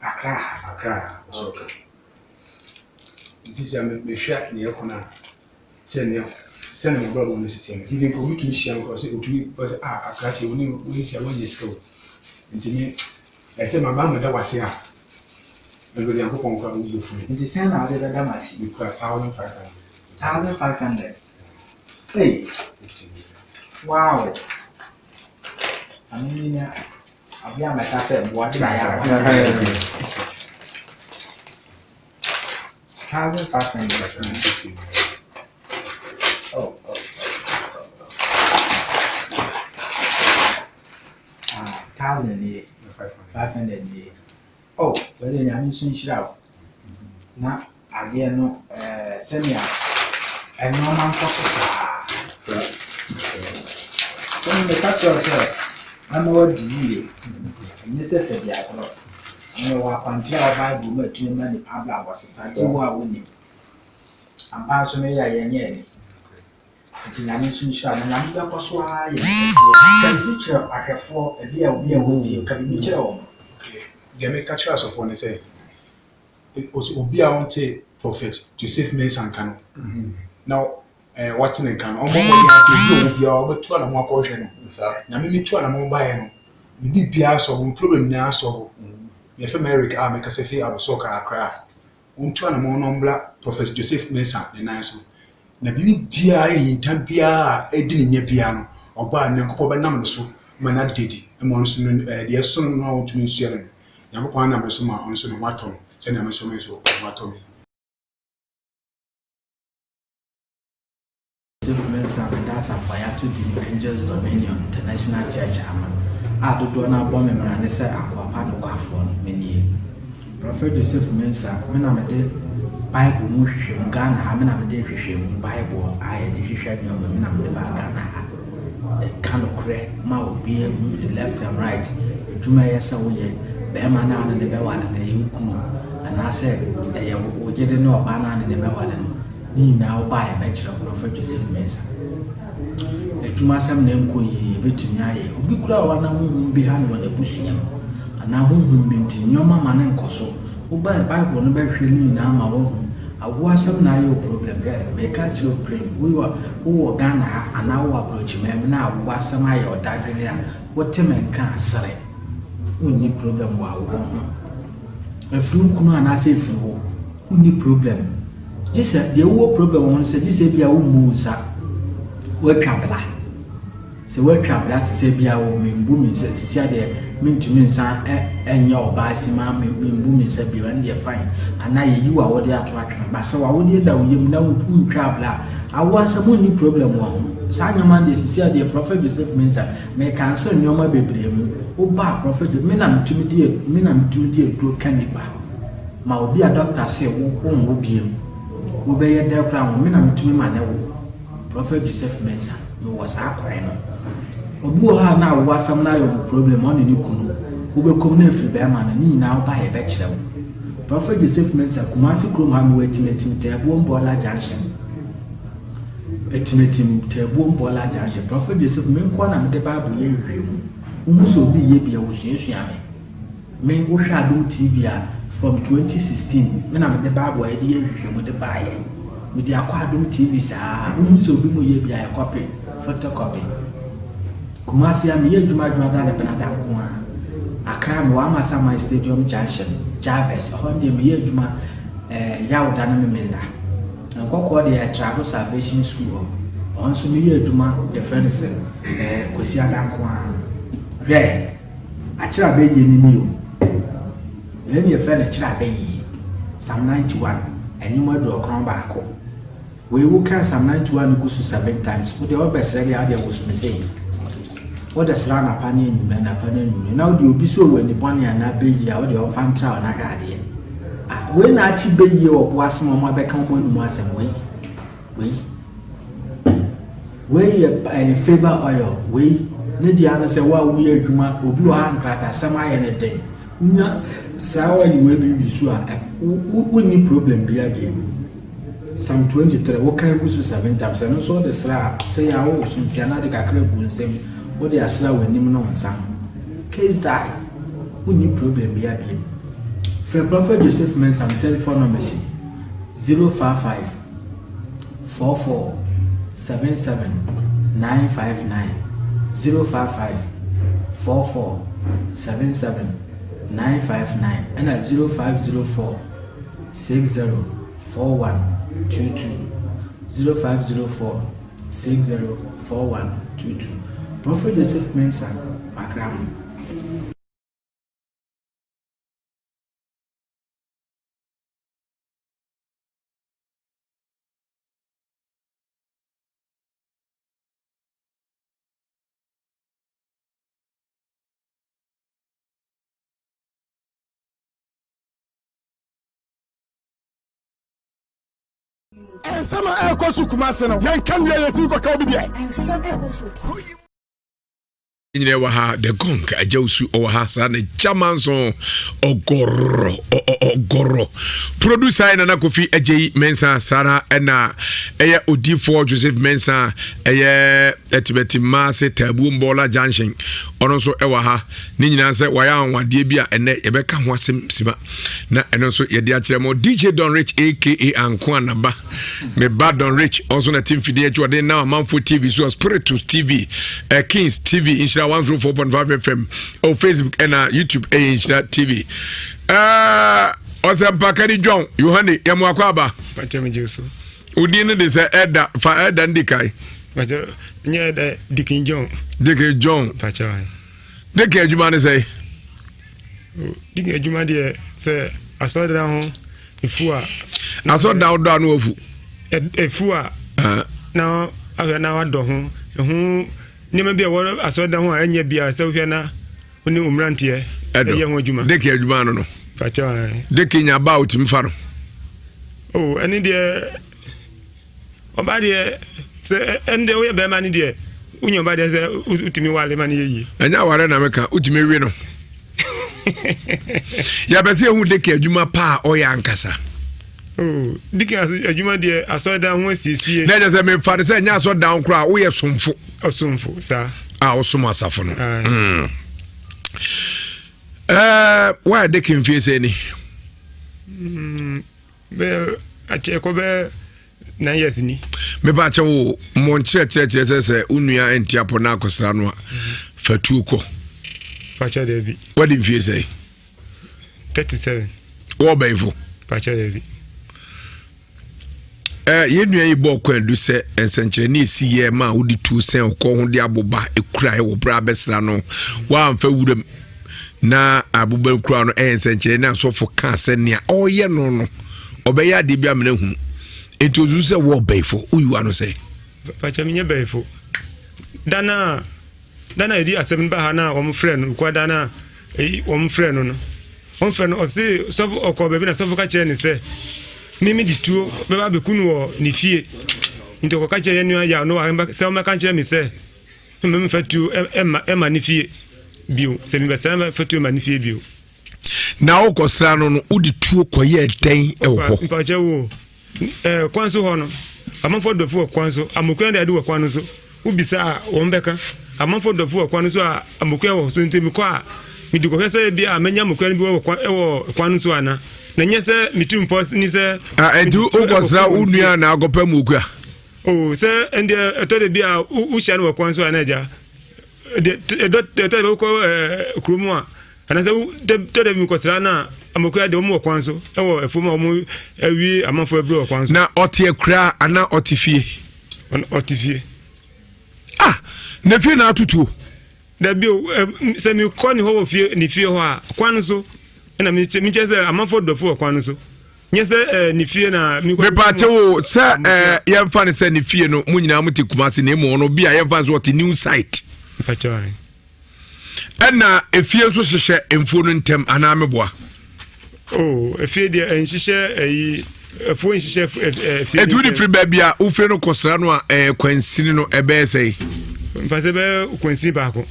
Accra so ka this is me share ni ekona se ne mo bro no sitem even ko mitumi share ko se otumi Accra che oni share won yes ko ntimi ese mama mo da wase a me go yan ko kon ko wo fu nti se na ade da masi bi ko 1500 hey wow amina abia meta se bo ati na ya 1500 oh 1500 oh wele nya mi sun shira na ade no senia eno man ko so me catch yourself I'm what do you ni se fe dia ko no wa kwantia Bible ma tuni ma ni pabla wa sasa di wa woni ampa so me ya ye nye ni nti nyame nso nhyira na nyame bɛkɔ so a yɛ kɛseɛ ka bi kyerɛ ahwɛfoɔ ebi a obi a wɔtie ka bi kyerɛ wɔn deɛ meka kyerɛ asɔfoɔ ne sɛ obi a wɔnte prophet Joseph Mensah nka no na wɔte ne nka no ɔmmɔ mmɔden ase bi a obi a wɔbɛtu ana mo akɔhwɛ no na me metu ana mo baeɛ no me biribiara asɔ wo problem nyinaa asɔ wo yɛfɛ Merrick a mekasa fi abosɔ kakra wontu ana mo no mbla prophet Joseph Mensah ne nan so na biribiara yintan biara edi ne nya biara no ɔba nyankopɔ bɛnam no so ma na dedi ɛmo nso no deɛ so no na wotumi nsuare no nyankopɔ anam so ma ɔnso no watɔ no sɛ na meso meso watɔ me Joseph Mensah that's a fire to the Angels Dominion International Church ama adodo na abɔ me mra ne sɛ akwapa no kwafo no menie Prophet Joseph Mensah me na mede Bible mu hwehwɛ mu Ghana ha me na mede hwehwɛ mu Bible ayɛ de hwehwɛ no me na mede ba Ghana ha kind of correct ma obi left and right adwuma yɛ sɛ woyɛ bɛrima na ne bɛ wale na yɛ kunu ana sɛ ɛyɛ wogye ne ɔba na ne bɛ wale no ni na ɔba yɛ bɛkyerɛ Prophet Joseph Mensah adwuma sɛm na nko yi betumi ayɛ obi kura wa na honhom bi ha no na busua ana honhom bi nti nyoma ma ne nkɔso woba Bible no bɛhwɛ ni na ma wo awo asɛm na ayɛ problem meka kyerɛ pray wo Ghana ha ana wo approach me na awo asɛm ayɛ ɔdadwene a wote menka asere unni problem wa wo ho afiri kunu ana sɛ afiri wo unni problem gise de wo problem won sɛ gise bia wo mu nsa watwa bla sɛ watwa bla te sɛ bia wo membu mi sɛ sisia de mentumi nsa enya obasima membu mi sɛ bia ne fine ana yi wa wo de ato atwa ba sɛ wa wo de da wo yem na wo ntwa bla awo asɛm unni problem wa ho saa nyama de sisia de Prophet Joseph Mensah me cancel nyoma bebre mu wo ba Prophet me na metumi die duro kaniba ma obi a doctor sɛ wo biem wo be ye de kra wo me na metumi ma ne wo Prophet Joseph Mensah me was akore no obi wo ha na wo asam na yo problem on ni kunu wo be kom na afiri be ma na ni na wo ba ye be kyerɛ wo Prophet Joseph Mensah Kumasi krom ha me wetimetim tebo mbola junction etimetim tebo mbola junction Prophet Joseph me nko na me de Bible ye hwemu umuso bi ye bia wo suasua me wo hwa Adom TV a from 2016 me na me de Bible ye de hwemu de baaye me de akwa Adom TV saa umuso bi mu ye bia ye copy photocopy Kumasi am ye dwuma da na benada ko a akra me wa Masama Stadium Junction Jarvis honde me ye dwuma yawda na me menda nkɔkɔ de Travel Salvation School onso me ye dwuma the friends kwesi adanko a hwɛ akyira be ye ni mi o le ye fɛ na kyira be yi Psalm 91 enima do okron ba ko we wo kan Psalm 91 go so 7 times wo de obesere ya de wo so me say wo de sra na pa ne nyuma na pa ne nyuma na wo de obi so wani bɔne ana be yi a wo de on fan tra na ga de we na achi be yi obo asem mo be kan mo nu asem we ye favor oil we ne dia na se wa wo ye adwuma obi wa ankrata asem aye ne den unya sawa yi we bi bisu a wo ni problem bia bia Psalm 23 wo kan gusu 7 times no so de sra say ya wo so ntia na de kakra bu nsem wo de asra wanim no nsa case die wo ni problem bia bia for Prophet Joseph Mensah telephone number 055 44 77 959 055 44 77 959 and at 0504 604122 0504 604122 Prophet Joseph Mensah Makram. Sama ekosu Kumasi no yan kan ya yeti ko ka obi dia nyine wa ha the gong ajausu o ha sa na chamanso ogoro producer na Kofi Ajeyi Mensah Sara na eye Odifo Joseph Mensah eye etibeti masse tabu mbola junction ono so ewa ha ni nyina se waya anwade bia ene yebeka ho asem sima na eno so yede a kire mo DJ Don Rich aka Anko Anaba me bad Don Rich also na team fidie to now Manfo TV so Spiritus TV Kings TV Inshira 104.5 FM or Facebook and YouTube Inshira TV Osempakani John Yohane Yamwakwaba Pachame Jesu Udine de se Eda fa Eda ndikai Pacha nye da Dikin John Pacha Dikin adwuma ne say Dikin adwuma de se asoda ho efua asoda odo anu ofu efua na ahwe na wado ho ehu nyema bia wo asoda ho anya bia se hwe na oni umrante eye ho adwuma Dikin adwuma no Pacha Dikin nya ba otimi fa no oh ani de oba de se ende wo ye be ma ni de unyo ba de se utimi wale ma ni yi anya ware na meka utimi wi no ya be se hu Dikin adwuma pa o ya nkasa oh Dikin adwuma de asoda ho asiesie na je se me fa de se nya asoda ho kra wo ye somfo osomfo sa osoma asafo no why Dikin fie se ni be ache ko be 9 years ni me ba che wo mo nche se unua entiapo na akosra no fatuko Pacha Devi what did you say 37 wo baifo Pacha Devi yenua yi bo kwadu se ensenkyere ne esi ye ma wodi tu sen ko ho de aboba ekura e wo bra besra no wa amfa wuram na aboba ekura no ensenkyere na asofo ka se ne oye no obeya de bia mena hu etozu se wo baifo uyu ano se Pacha minye baifo dana edi asem ba ha na wo friend kwa dana wo friend no wo friend o se so okobe bi na so ka kire ni se mimi dituo be ba bekunu wo ni fie nti ko ka kire nua ya no wa se o ma ka kire mi se mimi fatu ema ni fie bio se mi be se ma fatu ema ni fie bio na wo kosra no udi tuo koye den e wo ho Pacha wo kwanso ho no amafo dofo kwanso amokwan de ade wo kwanso ubisa wo mbeka amafo dofo kwanso amokwan wo so ntemi kwa midi ko hwese bia amanya amokwan bi wo kwanso ana na nyese mitim pos ni se edu ogosra unua na agopa mukua oh se ende etode bia u hia no wo kwanso ana ja de ko krumu a ana se de mi ko sra na amokwa de mo kwanso ewo efuma omo awi amafo abro kwanso na otie kra ana otifie na fie na atutuo da bio se mi ko ni ho fie ni fie ho a kwanso na mi chese amafo dofo kwanso nyese ni fie na mi ko me pa chewo se yemfa ne se ni fie no munyina muti kumase na emu no bia yemfa so oti new site Pacha na efie so hyehyɛ emfuo no ntem ana meboa oh efie de enhyehyɛ eyi efo enhyehyɛ efie edu di free baby a ufie no kosra no a kwansini no ebe sei mpase be kwansini ba ko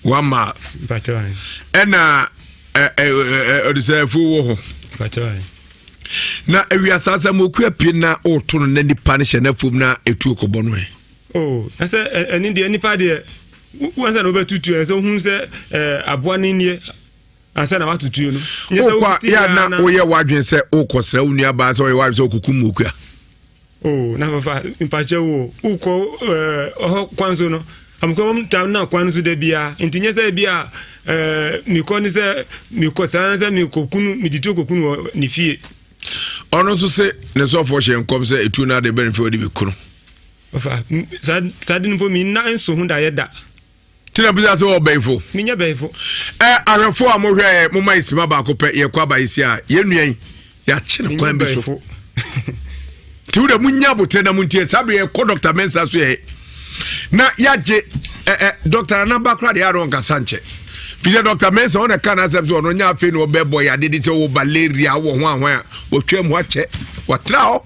wama Pacha na odisefo wo ho Pacha na ewia sasa moku apie na oto no na nipa ne hye na fom na etu okobɔ no oh asa eni de nipa de wansa no betutu so hu se aboa ne nie ansa na watutu no kwa ya na oye wadwen se okosra unua ba se oye wadwen se okukum okua oh na fa mpache wo uko oho kwanso no amko mom tam na kwanso de bia ntinye se bia mi ko ni se mi ko sa na se mi kokunu mi ditu kokunu ni fie ono so se ne so fo hye nkom se etu na de benefit odi bikunu fa sa din po mi na enso hu da yeda tina bisa se wo baifo minya baifo arefo amohwe mo mai sima ba ko pe ye kwa ba isi a ye nuan ya kire kwan bi so ti wo munya botre na muntie sabe ye ko Dr. Mensah so ye na yaje Dr. Anabakra de Aron Kasanche Fije Dr. Mensah on ka na se so no nya afi no bebo ya de se wo malaria wo ho ahwan wo twam ho ache wo trao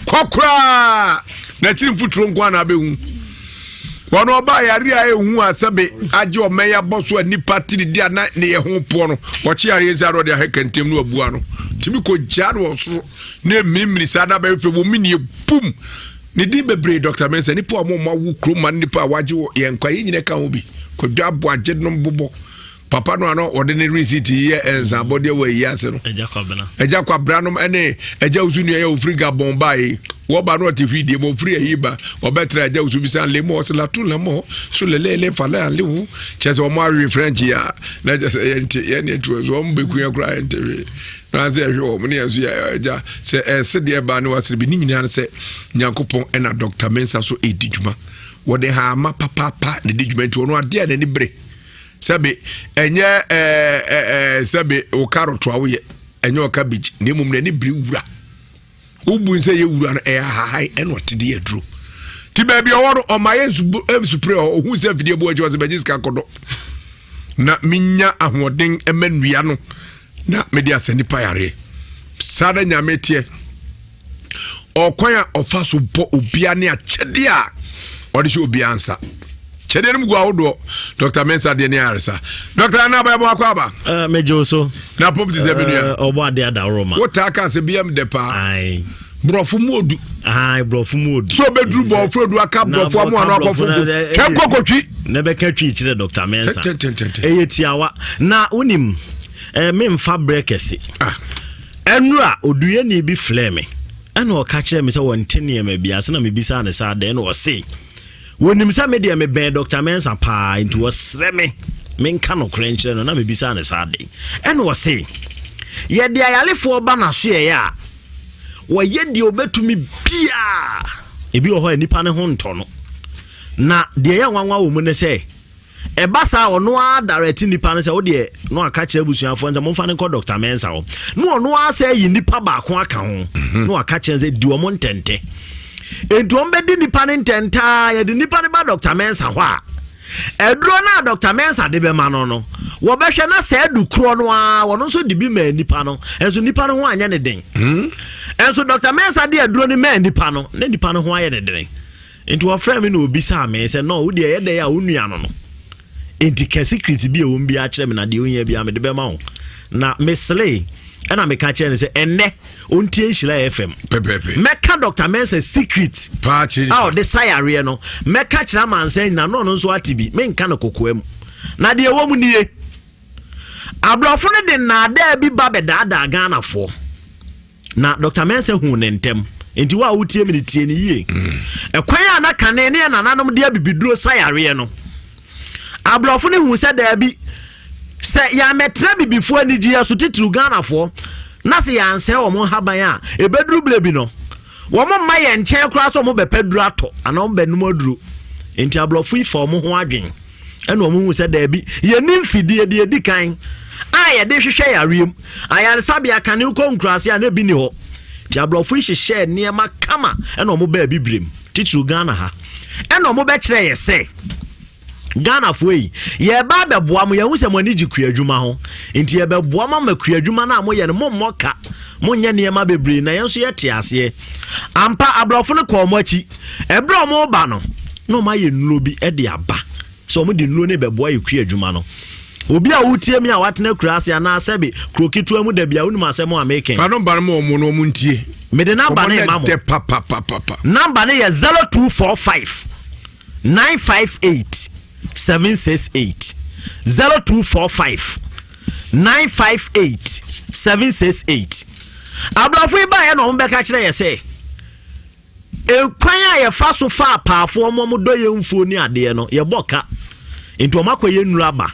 kokra na chiri mfuturo nkwa na behu One oba yari a ehu asabe agye omeya boso ani party di ana ne ye ho po no wo chi are zaro de hekentem no abua no timi ko jaro so ne mimri sada ba fe bo mini pum ne di bebre Dr. Mensa ni po mo wu kroma ni pa waje ye nkwa ye nyine ka ho bi ko dwabo agye no bobo papa no ano ordinary receipt ye enza body we yase no eja kwa bra no ene eja usu ne ye ofri Gabon bai wo ba no ti fidie mo free ayiba obetra eja usu bisan le mo la tout le mo so le fala le wu chese o mo awi French ya na just ye ne to so mo beku ya kra ente na se hwe o mo ne azu ya eja se de ba no wasre bi ni nyina se Nyankopon ena Dr. Mensa so edijuma wo de ha ma papa ne dijuma nti ono ade na ni bre sabe enye sabe o carrot wa ye enye o cabbage ne mum na ni bri wura ubu nse ye wura no hahai eno tede aduro ti ba bi owo o ma ye spray o hu se video bo ajo se bejiska kodo na minya ahoden emanua no na media seni payare sada nyametie okwan a ofa so bo obia ne achede a odi se obia ansa chede nim gwa wodo Dr. Mensa de ne aresa Dr. Anaba bo akwaba mejo so na pop ti se menua obo ade adawroma wota ka se biam de pa ai brofu modu brofu modu so bedru brofu odu aka brofu amu anu akofu kem kokotwi na be ka twi kire Dr. Mensa eyetiawa na unim memfa brekesi enura oduye ni bi flame ena o ka kire me se wonte ne ma bia se na me bisa ne sa de na o se wonim sa media me ben Dr. Mensa pa into osreme men ka no krenche no na me bisa ne sa de ena o se ye de ayalefo ba na so ye ya wo ye de obetumi bia ebi o ho nipa ne ho nto no na de ya nwanwa wo mu ne se eba sa ono a direct nipa ne se wo de no aka kire busuafo nza mo fa ne ko Dr. Mensa ho no ono a se yi nipa ba ko aka ho no aka kire ze di o mo ntente enti o mbedi nipa ne ntenta ye de nipa ne ba Dr. Mensa ho a edro na Dr. Mensa de be ma no wo be hwe na se edu kro no a wono so de bi ma nipa no enso nipa no ho anya ne den enso Dr. Mensa de edro ne ma nipa no ne nipa no ho aye ne den enti wo frame me na obi sa me se no wo de ye de ya onua no enti ka secret bi e wo mbi a kire me na de onya bi a me de be ma ho na mesle ena me ka kire ne se enne ontie Nhyira FM pepepe meka Dr. Mensa secret party the sayare no meka kire amansan na no nso atibi me nka na kokoam na de ewo mu nie abrofo ne de na da bi ba be da Ghana fo na Dr. Mensa hu ne ntem enti wa wutie me tie ne yie ekwan ya na kane ne na nanom de abibiduro sayare no abrofo ne hu se da bi se ya metra bibifo anigi aso titru Ghana fo na se ya nse o mo haban a ebeduru blebi no wo mo ma ye nchen kura so mo bepeduru ato ana mo benum aduru enti abrofo ifo mo ho adwen ena o mo hu se da bi ye nimfidie de edikan a ye de hwehwe yarem ayare sabia kane ko nkurase a na bi ni ho ti abrofo hwehwe niema kama ena o mo ba bibrem titru Ghana ha ena o mo be kire ye se Ghana foi ye ba be boa mo ye hu se mo ani gikua adwuma ho enti ye be boa ma makua adwuma na mo ye ne mo mmoka mo nya ne ma bebre na ye nso ye te ase ampa abrofo ne ko mo achi ebro mo ba no no ma ye nlo bi e de aba so mo de nlo ne be boa ye kua adwuma no obi a wutie mi a watena kura ase na asebe krokitu amu da bia wonu asemo American fa no bar mo no mo ntie me de number na ma mo number na ye 0245 958 768 0245 958 768 abrafo ba ye no mbeka kire ye se ekwan a ye fa so fa paafo mo do ye mfuo ni ade no ye boka enti o makoye nuru aba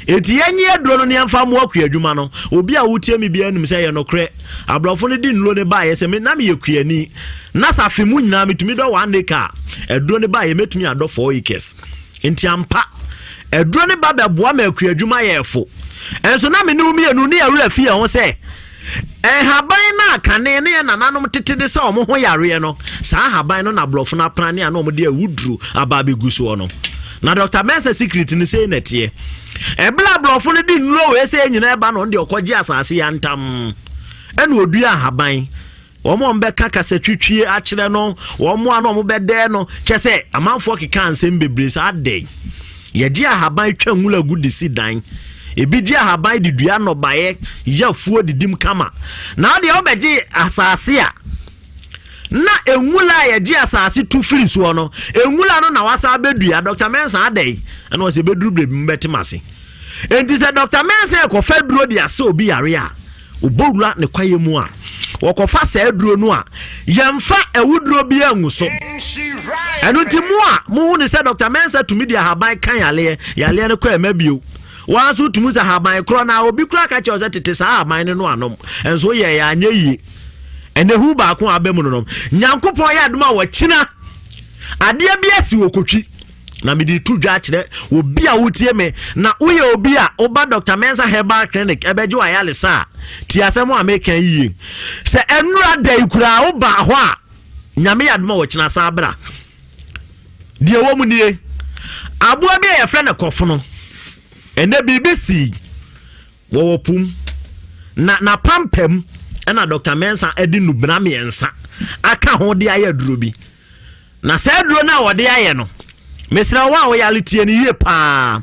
enti yenye aduro no ne amfa mo akua adwuma no obi a wutie mi bia nim se ye no kre abrafo ne di nuro ne ba ye se me na me ye kuani na safi mu nyina metumi do 1 acre aduro ne ba ye metumi ado 4 acres enti ampa eduro ne ba beboa ma akua adwuma yefo enso na me ne umi enu ne awura fie ho se haban na kane ne nananom tetede se omo ho yare no saa haban no na blofo na prane na omo de awuduru aba beguso no na Dr. Mensa secret ni say netie ebla blofo ne di nlo we se nyina eba no de okoje asase ya ntam ena odua haban wɔn bɛka kasa twitwie akyerɛ no wɔn a no bɛdɛ no kyɛ sɛ amanfoɔ keka nsɛm bebree sɛ adɛn yɛgye ahaban twa nwula gu de si dan ebi gye ahaban de dua nnɔbaeɛ yɛfuo didim kama na deɛ wɔbɛgye asase a na enwula yɛgye asase tu firi soɔ no enwula no na wasa bɛdua Dr. Mensa adɛn ɛna wɔsɛ bɛduru bebree mbɛtem ase enti sɛ Dr. Mensa ɛkɔfa duro de ase obi yare a obowura ne kwaye mu a wɔkɔfa sɛ duro no a yɛmfa awuduro bi angu so ɛno nti mu a mu ne sɛ Dr. Mensa tumi de ahaban kan yaleɛ no kɔ ɛma bio wanso tumi sɛ ahaban korɔ na obi kora ka kyerɛ sɛ tete saa ahaban no anom ɛnso yɛ anyɛ yie ɛne hu baako abɛmu no nyankopɔn yɛ adom a wɔkyina adeɛ bi asi wɔ kotwi na me di tu dwa kyerɛ obi a wotie me na woyɛ obi a oba Dr. Mensa Herbal Clinic ɛbɛgye wa yale sa ti asɛm a meka yie sɛ ɛnura da ikura wo ba hɔ a nyame yɛ adom a wɔkyina saa bra deɛ wɔ mu nie aboa bi a yɛfrɛ ne kɔfo no ɛnɛ biribi si wɔwɔ pum na pampam ɛna Dr. Mensa adi nubena miɛnsa aka ho de ayɛ duro bi na sɛ duro na wɔde ayɛ no mesra wa wo yale tie ne yie paa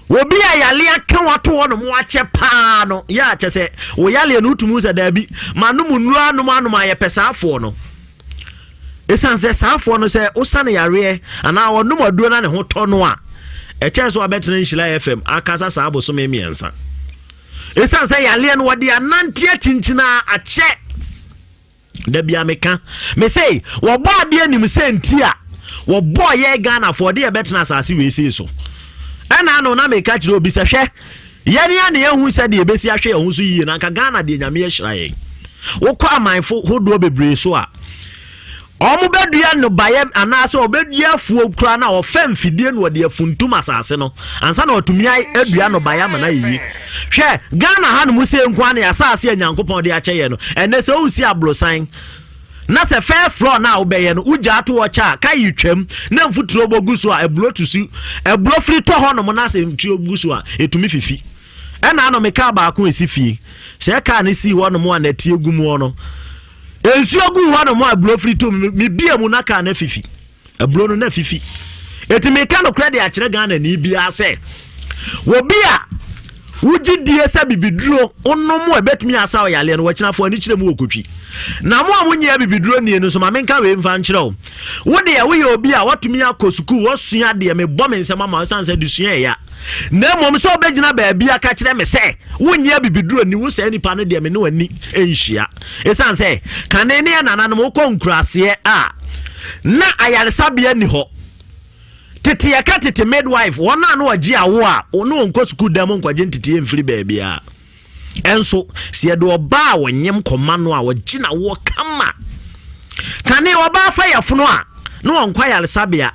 obi a yale aka wato wo no mo akyɛ paa no ya akyɛ sɛ wo yale no tumu sɛ da bi manom nura anom ayɛ pɛsaafo no esan sɛ saafo no sɛ usane yare ana wonum aduro na ne ho tɔ no a ɛkyɛ so abɛtena Nhyira FM akasa saa boso me miɛnsa esan sɛ yale no wɔde anantia kinkyina akyɛ da bia meka me sei wo bɔ ade anim sɛ ntia wo boy ye Ghana for de betena asase we sei so ɛna no na meka kyerɛ obi sɛ hwɛ yɛne ane yɛhu sɛ de ebesi ahwɛ yɛhu so yie na nka Ghana de nyame yɛhyira yɛn wo kɔ amanfo hodo bebree so a ɔmo bɛdua no baye anaasɛ ɔbɛdua afuo kura na ɔfam fidie no wɔde afuntum asase no ansa na ɔtumi adua no baye ama na yiyi hwɛ Ghana ha no mu sɛ nkwa na asase anyankopɔn de akyɛ yɛ no ɛnɛ sɛ usi ablosan na se fair floor na obeye no uja to ocha ka yitwam na mfuturo bogu so a eblo tusu eblo free to ho no mo na se ntuo bogu so a etumi fifi ena no meka ba ko esifie se ka ne si ho no mo na tie gu mu no ensu ogu ho no mo eblo free to me bia mu na ka na fifi eblo no na fifi etimi ka no credit a kire Ghana ni bia se wo bia wuji die sa bibiduro onno mo ebetumi asa o yale no wakyinafo ani kire mu okotwi na mo amunye bibiduro nie no so ma menka we mfa nkyerɛ wo de we obi a watumi akosuku wo sua de me bɔ me nsɛm ma sanse de sua ya na mom so obegyina ba bia aka kyerɛ me sɛ wonye bibiduro ni wo sɛ nipa no de me ne wani enhia esanse kane ne nana no mo kɔ nkurase a na ayaresa bia ni hɔ tete yaka tete midwife wona no agi awo a ono onko school dam nkwaje ntete emfiri baabia enso se de oba a wonyem koma no a wagina wo kama kane oba fa yafono a no onkwa yale sabia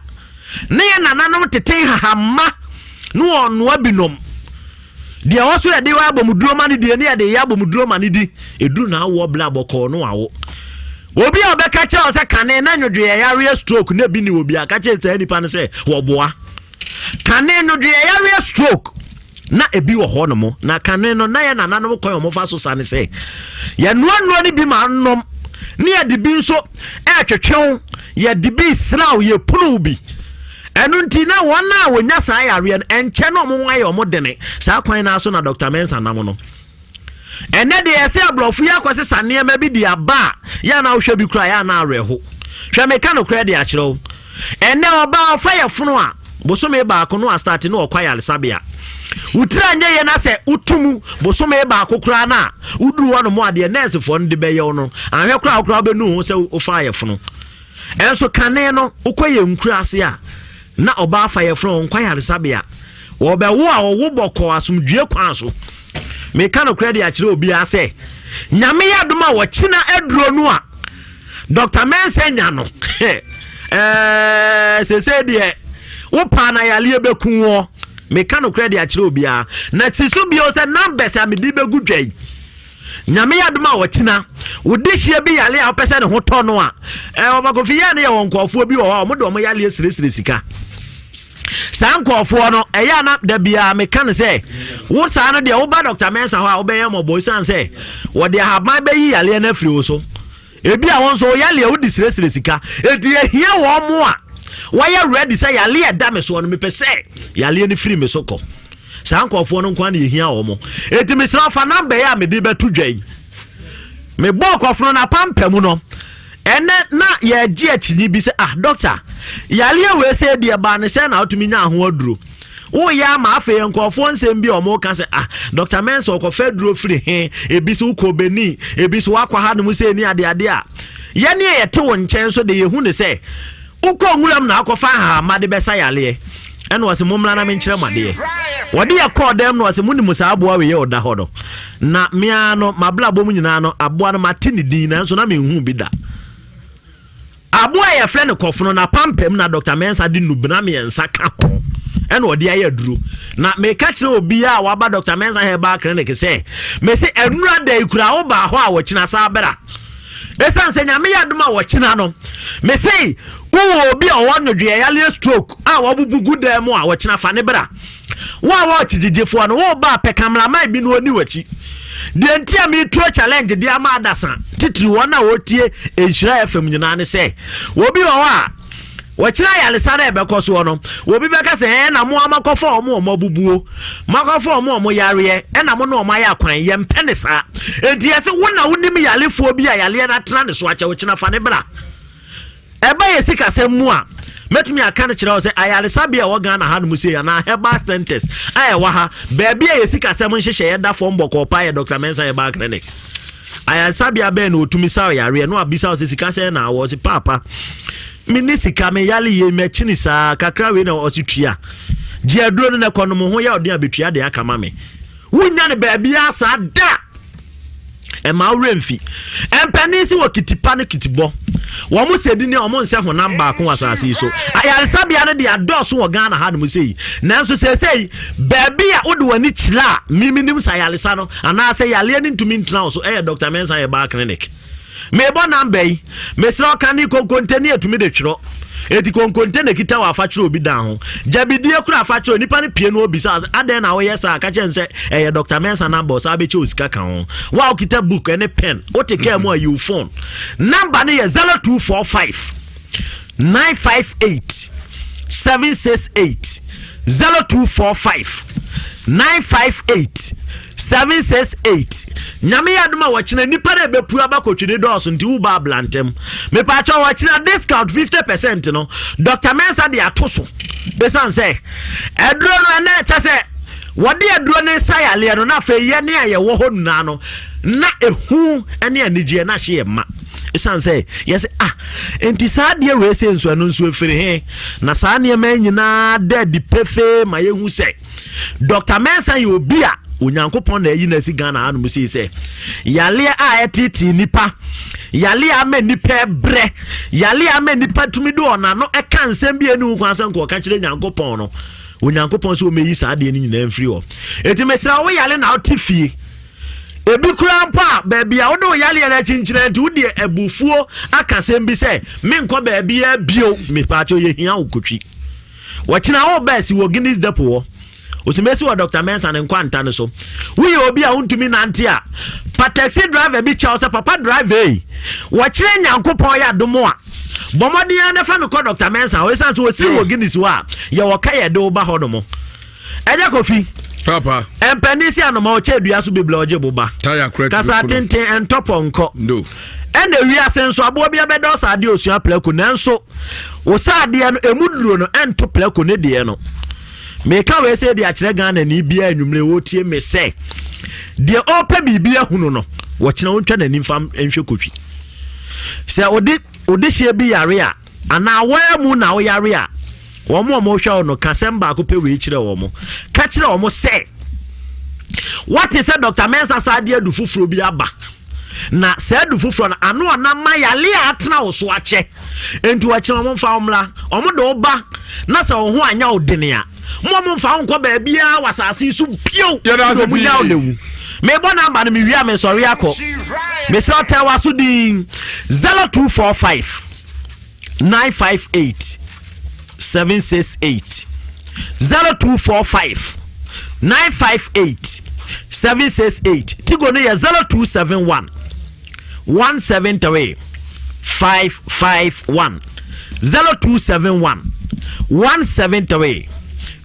ne ye nananom tete hahama no ono abinom de woso ye de wa abomuduro ma ne de ne ye de ya abomuduro ma ne di eduru na awo bla boko no awo obi a obeka che o se kane na nwodwe yare stroke na bi ni obi aka che tsa nipa no se wo boa kane no de yare stroke na ebi wo ho no mo na kane no na ye nananom koyo mo fa so sa ne se ye no ni bi ma nnom ne ye de bi nso twetwew ye de bi sraw ye punu bi enu nti na wona wonya sa yare no enche no mo nwa ye o mo dene sa kwan na so na Dr. Mensa nam no ene de yese abrofu ya kwese sane ma bi di aba ya na wohwe bi kura ya na areho hwe meka no kura de a kyerɛw ene oba fa ye fono a bosome ba ko no a start no okwa ya sabia utira nye ye na se utumu bosome ba ko kura na uduru wono mo ade nurse fo no de be ye no ahwe kura benu ho se o fa ye fono enso kane no ukoye nkura ase a na oba fa ye fono nkwa ya sabia wo be wo a wo bɔkɔ asomdue kwan so me ka no credit a kyerɛ obi ase nyame ya doma wo kyina aduro no a Dr. Mensa nya no sese de wo pa na yale beku wo me ka no credit a kyerɛ obi a na siso bi o se numbers a me di begu dwai nyame ya doma wo kyina wo de hie bi yale a pese ne ho tɔ no a obakofi ya ne ye won kɔfo bi wo ho mo de mo yale sire sika sankofo no eya na da bia me kan se wo sa no de wo ba Dr. Mensa ho a wo be ye mo boy san se wo de ahaban be yi yale na firi wo so ebi a won so yale wo disresre sika enti ehia wo mo a why ready say yale da me so no me pese yale ni free me so ko saa nkofo no nkwa na ehia wo mo enti me sra fa number ya me de betu dwan me bo kofo na pampam no ene na ye gi akini bi say doctor yale we say de ba ne say na otumi nya ho aduro wo ya ma afa nkofo nsem bi omo ka say Dr. Mensa okofa aduro free he ebi so ko beni ebi so akwa ha no say ni ade ade a ye ne ye te wo nchen so de ye hu ne say uko ngulam na akofa ha ma de besa yale ene wase momla na menkyere made wode ya call dem no wase muni musa aboa we ye oda hodo na mia no mabla bom nyina no aboa no matini din na so na menhu bi da aboa ye fre ne kofono na pampem na Dr. Mensa di nubna me ensa ka ho ene wode ya duro na me ka kire obi a waba Dr. Mensa Herbal Clinic say me se enura da ikura wo ba ho a wo kina sa bera esan se nyame ya duma wo kina no me say wo obi a wo no dwe yale stroke a wo bubugu dem a wo kina fa ne bra wo chijijefo no wo ba pe camera mai bi no oni wachi de ntia mi tro challenge de ama adasa titiri wona wo tie enhira FM nyina ne se wo bi wo a wo kina yale sare ebe koso no wo bi beka se na mo amakofo omo bubuo makofo omo yare na mo no omo ya kwan ye mpene sa enti yese wona wonim yale fo bi a yale na tena ne so acha wo kina fa ne bra eba yesika se mu a metumi aka ne kire wo se ayale sabia wo Ghana ha no mu se ya na Herbal Centers aye wa ha baby yesika se mu nhyehyɛ ye da fo mboko pa ye Dr. Mensa Herbal Clinic ayale sabia be na otumi sa yare no abisa wo se sika se na wo se papa minisika me yale ye mechini sa kakra we na ositua ji aduro no ne kono mo ho ya ode abetua de aka ma me wunya ne baby asa da ema uremfi empanisi wo kitipa ne kitibo wo mo sedi ne o mo nse honam ba ko asase so ayaresa bia ne de adoso wo Ghana ha no mo sei nanso sei baby a wo de wani chila miminim sa yaresa no ana se yale ni ntumi ntra so Dr. Mensa Herbal Clinic me bo number yi me sra ka ni konkonteni atumi de twiro eti konkontene kita wa afachiro obi dan ho jabidie kura afachiro nipa ne pie no obi sa aden na wo yesa ka chense Dr. Mensa number sa be che osika kan ho wa okita book ene pen o take care mo you phone number ne ye 0245 958 768 0245 958 768 nyame yaduma wachina nipa na bepu abakotwini dɔɔso nti wo ba blantem me pa cha wachina discount 50% no Dr. Mensa de atoso besan sɛ eduro no na cha sɛ wode eduro ne sayale no na fe ye ne aye wo ho nuna no na ehu ene anigye na hye ma esan sɛ yes enti saa de we se nso no nso efiri he na saa ne ma nyina de di pefe ma yehu sɛ Dr. Mensa ye obi a onyankopon na yi na si Ghana anu musi se yale a etiti nipa yale a ma nipa bre yale a ma nipa tumi do ona no eka nsem bi enu kwan san ko ka kire nyankopon no onyankopon so o meyi saa de ni nyina mfiri ho eti mesra wo yale na otifie ebi kura mpa baabi a wo do yale na chinchire nti wo de ebufuo akasem bi se me nkɔ baabi a bio me pa cho ye hia okotwi wachina wo ba si wo Guinness Depot wo osimesi wa Dr. Mensa ne nkwanta ne so we obi a untumi nante a pa taxi driver bi cha o papa driver wo kire nyankopon ya domo a bomodi ya ne fa me ko Dr. Mensa o san so osi wo Guinness wa ye wo ka ye de oba ho no mo eja kofi papa empanisi anoma o che dua so bibla oje boba kasa tenten entopo nko no ene wi asenso abo bia be do sa de osua pleko nanso wo sa de no emuduro no ento pleko ne de no me ka we say de akire Ghana ni bia anwumre wo tie me say de opa bibia hunu no wo kina wontwa na nimfam enhwe kotwi say odi hye bi yare a ana wa mu na wo yare a wo mo hwa no kasem ba ko pe we kire wo mo ka kire wo mo say what is Dr. Mensa sa de adu fufuro bi aba na se adu fufuro na ano na ma yale atena wo so ache enti wa kire wo mfa omla omo de oba na se wo ho anya odene a mo mfa nko ba bia wasase su pio mo ya olewu me bo na ba me wia me sori akọ me se hotel waso di 0245 958 768 0245 958 768 tigo no ye 0271 173 551 0271 173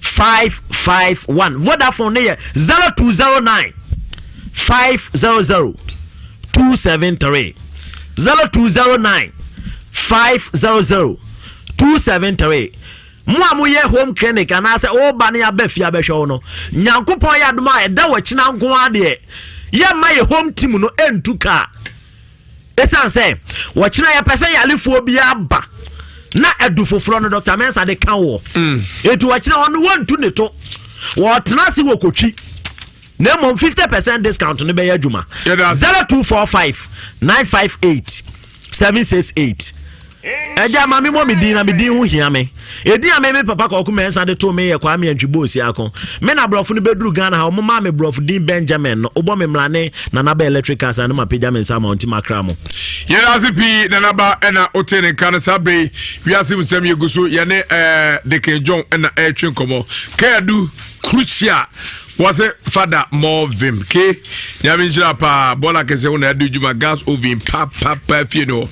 551 Vodafone ne 0209 500 273 0209 500 273 mo ye home clinic anase o ba ne abafi abehwe no nyankopon ya doma eda wachina nko ade ye ma ye home team no entuka esan say wachina ya pese yalefuo bi aba na edu foforo no Dr. Mensa de kan wo etu wachina wono wontu ne to wo tena se wo kotwi na mom 50% discount no be ya adwuma 0245 958 768 eja mami mo medina medin hu hia me edi ame me papa ko Mensa de to me ye kwa me antwibo osi akon me na brofo no beduru Ghana ha mo ma me brofo din Benjamin no obo me mlane na na ba electricals and ma page Mensa Mount Makra mo yera sipi na na ba ena otene kan sabe wiase musem yeguso ye ne de Kenjon ena etwe nkomo kadu crucial was it Father Morvim K Yaminjira pa bola kese una do juma gas ovin papa fino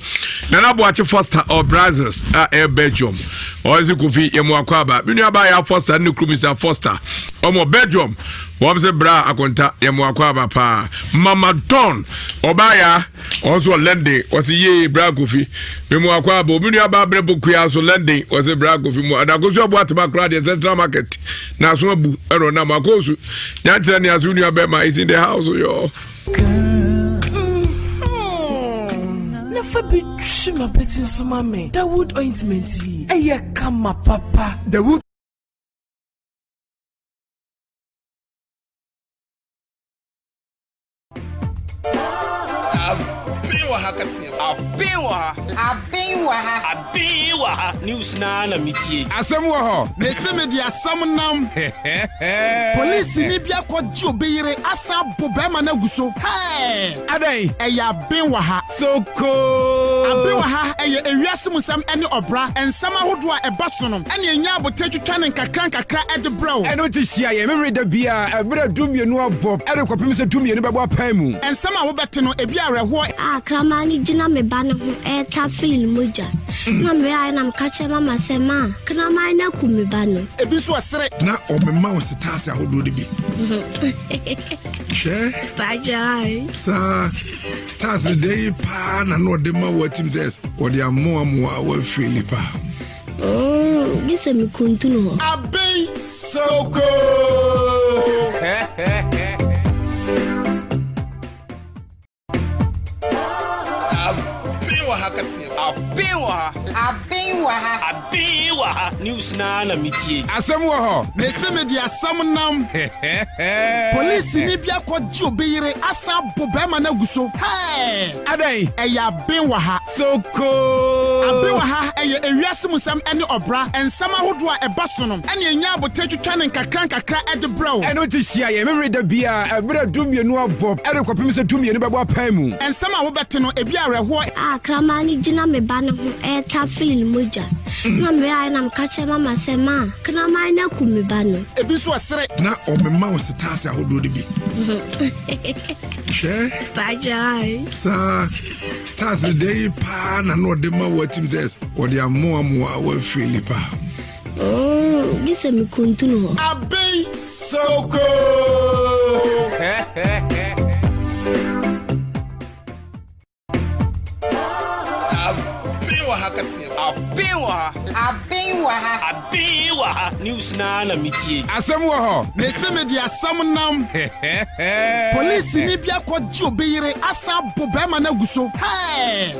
nana boache Foster or Brothers air Belgium or is it Kofi Yemwakwaba minu aba ya Foster ni Krumisa Foster omo Belgium wamse bra akonta Yemwakwaba pa Mama Don obaya also lending was ye bra Kofi Yemwakwaba minu aba brebuku ya so lending was bra Kofi mo adakosu aboat makra de Central Market na so bu ero na makosu Yantrani as when you are is in the house, yo. Never be my betting so mammy. The wood ointment. Hey, come, my papa. The wood. News na mitie asem wo ho me se me dia sam nam police ni bia kwaji obeyire asa bo be ma na guso adai eya ben wa ha soko aben wa ha eye ewiase musam ene obra ensam ahodo a eba so no ene enya abotatwitwa ne nkakra ede brow eno ti hia ye me da bia ebra dumienu abob ere kwapem se dumienu bebo apan mu ensam a wo bete no ebi areho kramani gina me ba ne ho eta feeling moja na me ai na mkache mama sema kana mai na kumiba no ebi so asere na o me ma o sitase ahodo de bi she bajai sa stars the day pa na no de ma what him says or the amo wa feel pa this me kuntuno abe soko Abiwa news na mitie asem wo ho me se me dia sam nam police ni bia kwaji obeyire asa bo be ma na guso adai eya ben wa ha soko aben wa ha eye ewiase musam ene obra ensam ahodo a eba so no ene enya abotatwitwa ne nkakra ede brow eno ti hia ye me da bia ebra dumienu abob ere kwapem se dumienu bebo apan mu ensam a wo bete no ebi areho kramani gina me ba ne ho eta feeling moja na me ai na mkache mama sema kana mai na kumiba no ebi so asere na o me ma o sitase ahodo de bi she bajai sa stars the day pa na no de ma what him says or the amo wa feel pa this me kuntuno abe soko Abiwa news na mitie asem wo ho me se me dia sam nam police ni bia kwaji obeyire asa bo be ma na guso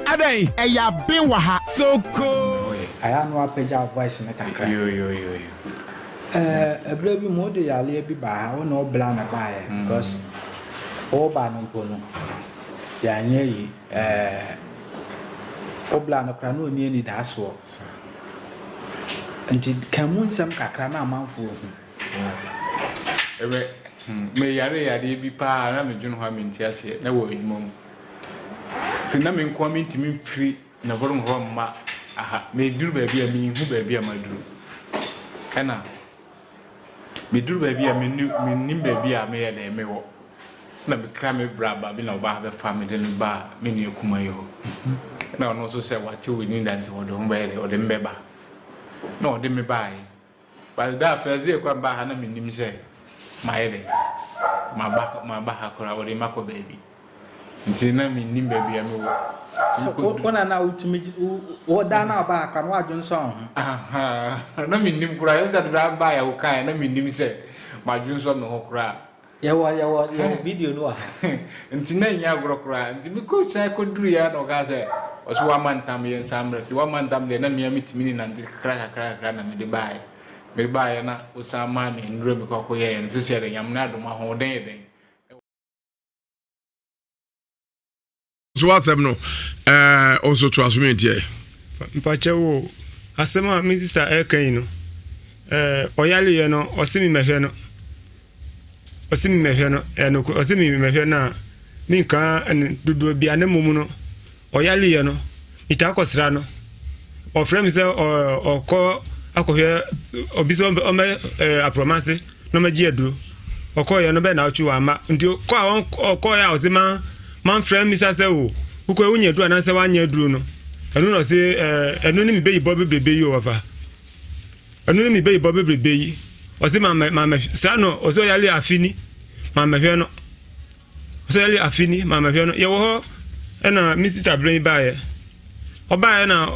adai eya ben wa ha soko aya no apagya voice ne kakra yo ebra bi mo de yale bi ba ha wona obla na ba ye because o ba no mpo no ya nya yi obla no kra no ni da so nti kamun sam kakra na amanfo hu ebe me yare bi pa na me dwun ho amenti ase na wo edwuma ti na me nko amenti me firi na borom ho ma aha me duru ba bia me hu ba bia maduru kana me duru ba bia me nim ba bia me ya na me wo na me kra me braba bi na oba ha be fa me den ba me ni ekuma yo na ono so say what we need that o do mbele o de mbeba na o de me bai but that first day kwa ba ha na me nim say maele ma ba ha kora o de mako baby nti na me nim baby am wo so wona na utumi wo da na ba akra no adwon so ho aha na me nim kora yesa da ba ya wo kai na me nim say ma dwon so me ho kora yawo video no ha nti na nya agro kora nti mi ko sai ko duru ya no ga say o so wa mantam yen samre ti wa mantam le na me mitimi na nti kra na me de bai me bai na o sama me nduro mi ko ye en se se nyam na do ma ho den so asem no also to assume mpache wo asema mi sister ekan no oyale ye no osimi mehwe no eno osimi mehwe na mi kan dudu bia na mumu no oyale ye no ita akosra no o frame se okọ akohwe obiso apromase no maji aduro okọ ye no be na ochu ama ndi okọ ya ozima man frame mi say o ukọ ewunya aduro na say wanya aduro no enu no say enu ni mi be yibo bebrebe yi over enu ni mi be yibo bebrebe yi ozima ma sa no ozo yale afini ma mehwe no ozo yale afini ma mehwe no ye wo ho ena mi sister brain bae oba na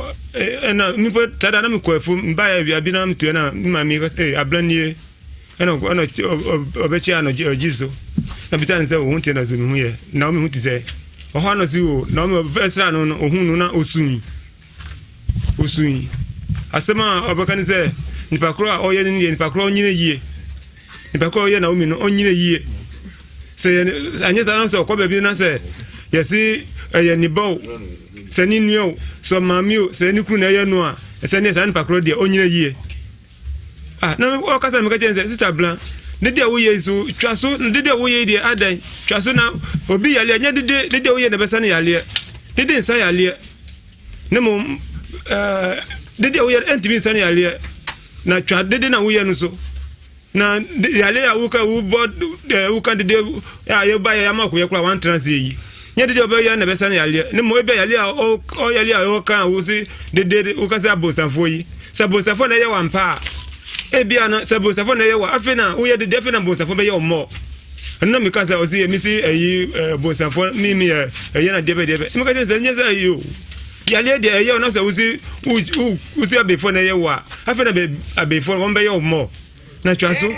mi po tada na mi ko efu bae bia bi na mtu na ma mi ablanie ena obechi ano jiso na bitan se wo hunte na zumi hu ye na o mi hunti se o ho no si o na o mi obesra no ohun no na osun asema obakani se nipa kro a oye ni nipa kro onyine yie nipa kro oye na o mi no onyine yie se anye ta no se okọ bebi na se yesi eye ni bo se ni nuo so mami o se ni kru na ye no a se ni sa nipa kro de onyine yie na o ka se me ka jense sister Blanc dede wo ye so twaso dede wo ye de adan twaso na obi yale anya dede wo ye na besa na yale dede nsa yale na mo dede wo ye entimi nsa na yale na twa dede na wo ye no so na yale ya wo ka wo bod wo ka dede ya ye ba ya makọ ye kura one trans yi nya dede obi ye na besa na yale na mo ebe yale o yale o ka wo si dede wo ka sa bosanfo yi sa bosanfo na ye wampa ebia na sabo safo na yewa afena wo ye de defena bonsafo be ye omo nna mi ka sa o si mi si eyi bonsafo mi ye na debe mi ka se nya sa yi o yale de ye na sa wo si abefo na yewa afena be abefo won be ye omo na twaso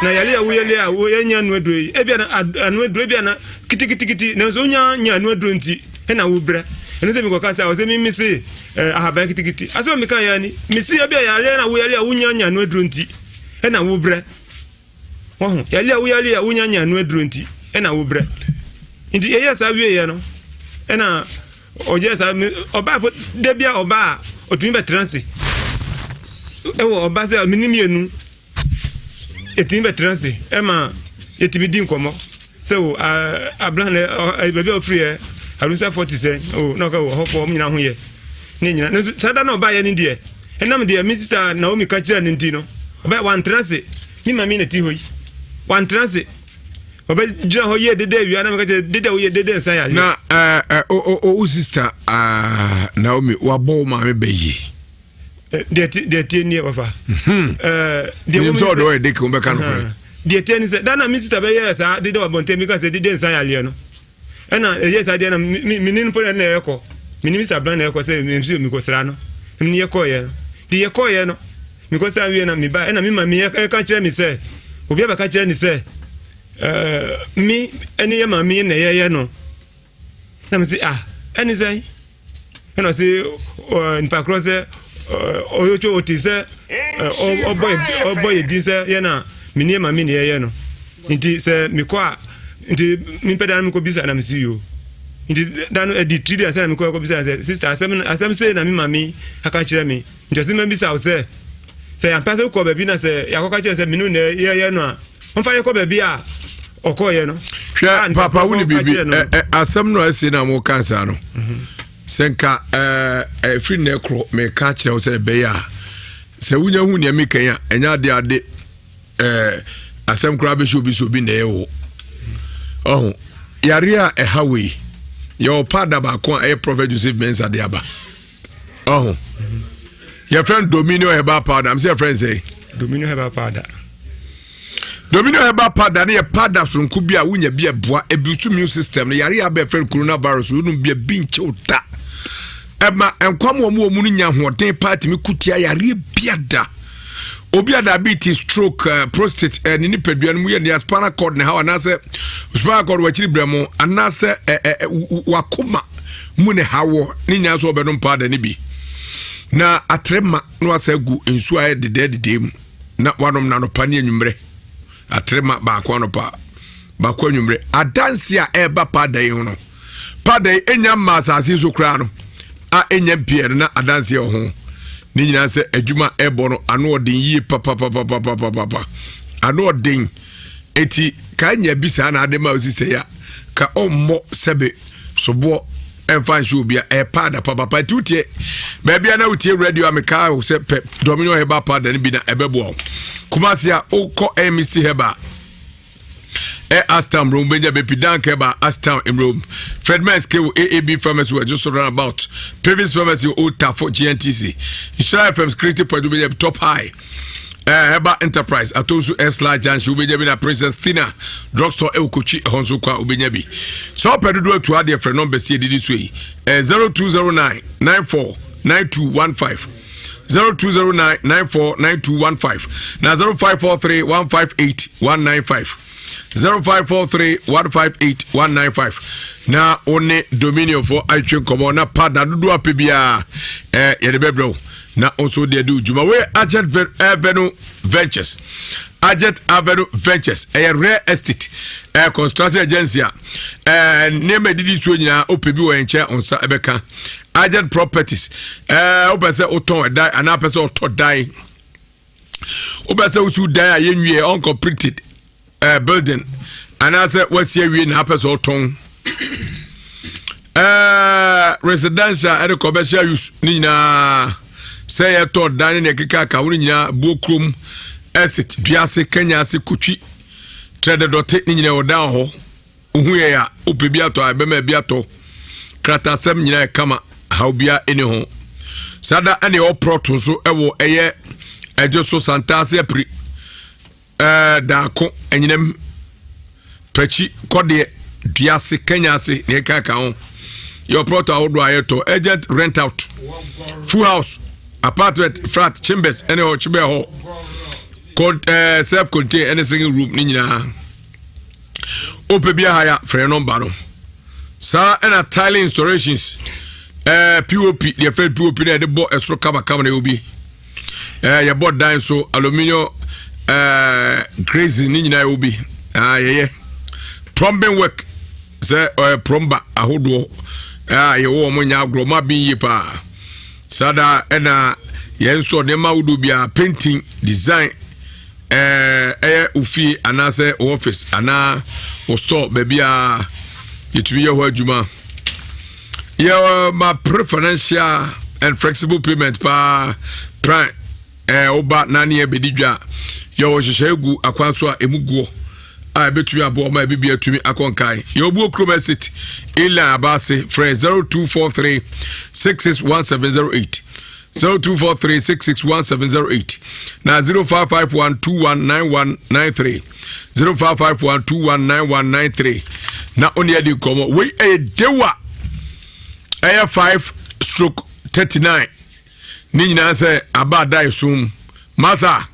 na yale ya wo ye nya no aduro yi ebia na anu aduro ebia na kitikiti na so nya anu aduro nti na wo bra ene se mi ko ka sa o se mi si ahaba kitikiti aso mi kan ya ni mi si ebia yale na wo yale wo nya anu aduro nti na wo bra wo yale wo nya anu aduro nti na wo bra nti ye sa wie ye no na oje sa oba de bia oba otumi be transi ewo oba se mi ni mienu etimi be transi ma etimi din komo so Blanc baby of free alusa 40 say no ka ho po nyina ho ye ni nyina no sada na oba ye ni de enam de mi sister Naomi ka kira ni ndi no oba one transi ni mami na ti hoyi one transi oba jira ho ye dede wi ana me ka dede wo ye dede nsa ya na o sister Naomi wa bo ma me beyi de tie ni wafa de wo so do e de ko be kan ko de tie ni se dana mi sister be ye sa dede wa bonte mi ka se dede nsa ya le no ena yes ade na minin po na yeko minin Mr. Blanc na yeko se mi ko sra no mi yeko ye no di yeko ye no mi ko sa wie na mi ba ena mi ma mi ka kire mi se obi ba ka kire ni se mi eni ye ma mi na ye no na mi si eni sai ena si in pa cross oyo cho oti se oboy di se ye na mi ni ma mi na ye no nti se mi ko nti mi peda mi ko bisa na mi si yo nti danu edi 3 days na mi ko bisa sister asem say na mi mami aka kire mi nti se me bisa o se ya pass ko be bi na se ya ko ka kire se mi nu na ye no a on fa ye ko be bi a okọ ye no hwe papa wuni bibi asem no ase na mo kansa no senka free necro me ka kire o se be ya se wunya hu ne mi kan ya enya ade asem kura be so bi na ye wo yare a ehawe your pada ba ko e Prophet Joseph Mensah de aba oh your friend Domino Herbal Powder I'm say friend say Domino Herbal Powder ne ye powder sonku bi a wunya bi eboa ebisu immune system ne yare aba friend coronavirus unu bi binchota ema enkwam omu no nya hoden party me kutia yare biada obi a diabetes stroke prostate ni nipadua mu ye ne spinal cord ne ha na se spinal cord wa chiri bremo ana se wakoma mu ne hawo ni nya so obedom powder ne bi na atrema no asagu ensu aye de mu na wanom na no pane anwumre atrema ba akwa no pa ba kwa anwumre adanse a eba powder yi no powder enya masase so kra no a enya pier na adanse ho ni nyina se adwuma ebo no ano odin yi papa ano odin eti ka nya bisa na ade ma osise ya ka ommo sebe sobo enfan shubia powder papa tutie bebia na utie radio ameka se Domino Herbal Powder ni bi na ebebo kumasia okọ Mr Herbal Astam room benja bepidan keba Astam in room Fredman's K AAB Pharmacy were just around about previous pharmacy Ota for GNTC Israel from creative point benja top high Herbal Enterprise atosu S large and benja na Princess Tina drugstore Eukochi honso kwa ubenja bi so pedodo to ade friend number see didi so 0209 949215 0209949215 na 0543158195 0543158195 na one Dominion for Aichen komo na pada dudu apebia yede bebro na also de do juma we Agent Avenue Ventures real estate construction agency name didi so nya opebi wo enche onsa ebeka Agent Properties obese oton dai ana pese oton dai obese usu dai ayenwie uncompleted building ana se wasi awie na pese oton residential and commercial use ni na say ya to dai ne keka ka woni nya bokrom estate biase Kenya se kutwi trade dote ni nyina odan ho ohuye ya opebi ato abema biato kratasem nyina kama haubia ene ho sada ene oproto so ewo eye ejoso santase pri da ko enyinem pachi kode biase Kenya se ne kaka ho your proto awodo ayeto agent rent out full house apartment flat chambers ene ho chibe ho self contained any single room ni nyina opebia haya free number no sa na tile installations POP the free POP na de bo esro kama na obi ya board dan so aluminium crazy ni nyina obi ye plumbing work say plumber ahodo ye wo mo nya agro ma bin yi pa sada na ye nso de ma wudu bia painting design ufi anase office ana o store bebia yetumi ye ho adwuma ye ma preferential and flexible payment pa prime oba nani e bedidwa ye wo hyehyɛ egu akwanso a emuguo a betumi abo ma bibia atumi akonkai ye obu okrom city ila abase free 0243 661708 0243661708 na 0551219193 0551219193 na oni adi komo we dewa 5/39 ni nyina se abada sum masa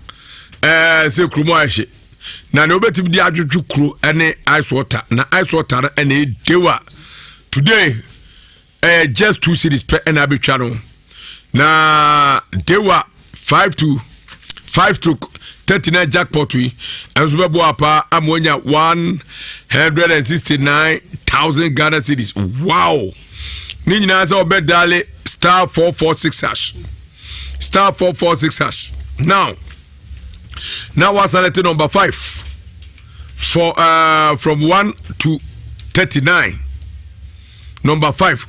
se krumo ahye na ne obetim di adwetwe kro ene ice water na ice water ene dewa today just 2 cities per ena betwa no na dewa 5/39 jackpot we enso bebo apa amonya 169,000 Ghana cedis. Wow, ni nyina se obedale *446 hash *446 now was selected number 5 for from 1 to 39 number 5